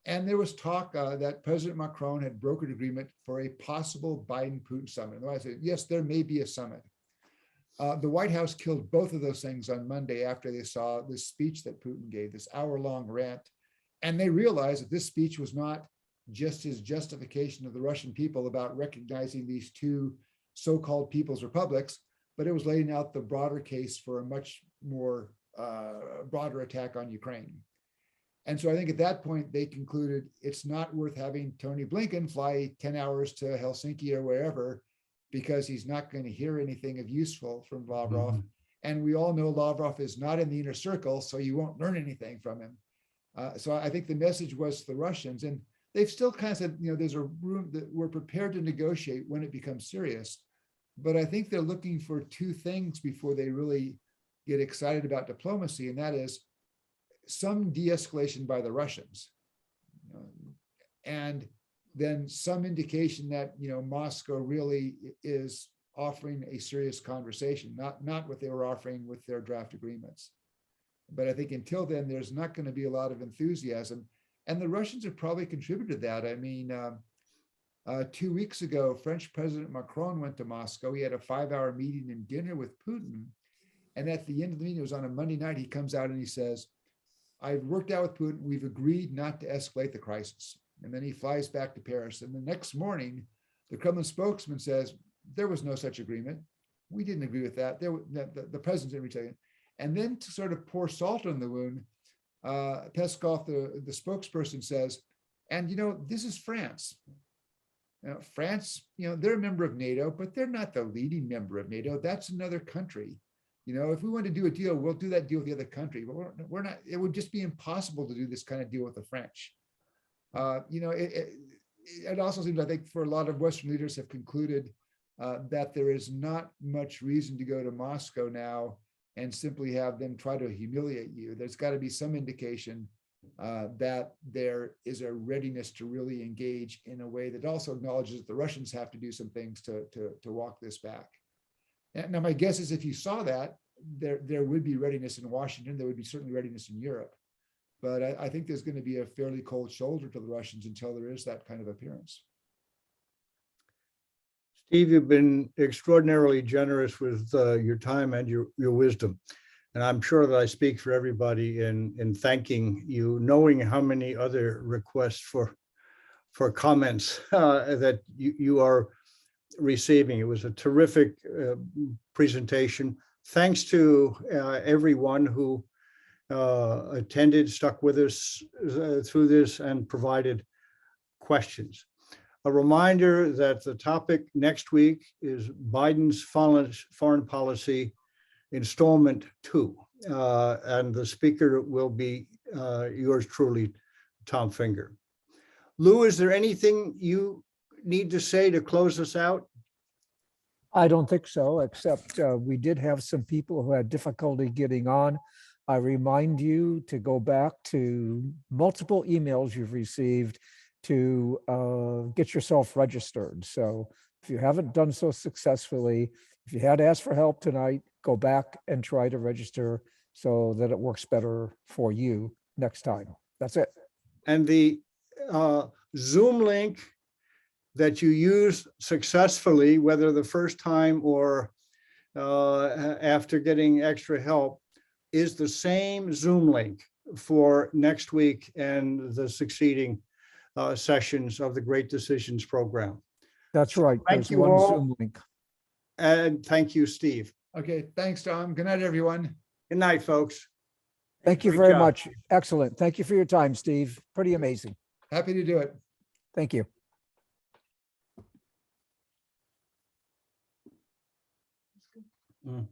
Speaker 2: And there was talk that President Macron had brokered agreement for a possible Biden-Putin summit. And I said, yes, there may be a summit. The White House killed both of those things on Monday after they saw this speech that Putin gave, this hour-long rant. And they realized that this speech was not just his justification of the Russian people about recognizing these two so-called people's republics, but it was laying out the broader case for a much more broader attack on Ukraine. And so I think at that point, they concluded it's not worth having Tony Blinken fly 10 hours to Helsinki or wherever, because he's not going to hear anything of useful from Lavrov. Mm-hmm. And we all know Lavrov is not in the inner circle, so you won't learn anything from him. So I think the message was to the Russians, and they've still kind of said, you know, there's a room that we're prepared to negotiate when it becomes serious. But I think they're looking for two things before they really get excited about diplomacy, and that is some de-escalation by the Russians, and then some indication that, you know, Moscow really is offering a serious conversation, not what they were offering with their draft agreements. But I think until then, there's not going to be a lot of enthusiasm, and the Russians have probably contributed to that. I mean, 2 weeks ago, French President Macron went to Moscow. He had a 5-hour meeting and dinner with Putin. And at the end of the meeting, it was on a Monday night, he comes out and he says, I've worked out with Putin. We've agreed not to escalate the crisis. And then he flies back to Paris. And the next morning, the Kremlin spokesman says, there was no such agreement. We didn't agree with that. The president didn't retaliate. And then to sort of pour salt on the wound, Peskov, the spokesperson, says, and, you know, this is France. France, you know, they're a member of NATO, but they're not the leading member of NATO. That's another country. You know, if we want to do a deal, we'll do that deal with the other country, but we're not, it would just be impossible to do this kind of deal with the French. You know, it also seems, I think, for a lot of Western leaders have concluded that there is not much reason to go to Moscow now and simply have them try to humiliate you. There's got to be some indication that there is a readiness to really engage in a way that also acknowledges that the Russians have to do some things to walk this back. And now my guess is if you saw that, there would be readiness in Washington, there would be certainly readiness in Europe. But I think there's going to be a fairly cold shoulder to the Russians until there is that kind of appearance.
Speaker 1: Steve, you've been extraordinarily generous with your time and your wisdom. And I'm sure that I speak for everybody in thanking you, knowing how many other requests for comments that you are receiving. It was a terrific presentation. Thanks to everyone who attended, stuck with us through this, and provided questions. A reminder that the topic next week is Biden's foreign policy installment 2, and the speaker will be yours truly, Tom Finger. Lou, is there anything you need to say to close us out?
Speaker 3: I don't think so, except we did have some people who had difficulty getting on. I remind you to go back to multiple emails you've received to get yourself registered. So if you haven't done so successfully, if you had to ask for help tonight, go back and try to register so that it works better for you next time. That's it.
Speaker 1: And the Zoom link that you used successfully, whether the first time or after getting extra help, is the same Zoom link for next week and the succeeding sessions of the Great Decisions program.
Speaker 3: That's right.
Speaker 1: Thank
Speaker 3: There's
Speaker 1: you
Speaker 3: one
Speaker 1: all.
Speaker 3: Zoom link.
Speaker 1: And thank you, Steve.
Speaker 2: Okay, thanks, Tom. Good night, everyone.
Speaker 1: Good night, folks.
Speaker 3: Thank you
Speaker 1: Great
Speaker 3: very
Speaker 1: job.
Speaker 3: much. Excellent. Thank you for your time, Steve. Pretty amazing.
Speaker 2: Happy to do it.
Speaker 3: Thank you.
Speaker 1: Mm.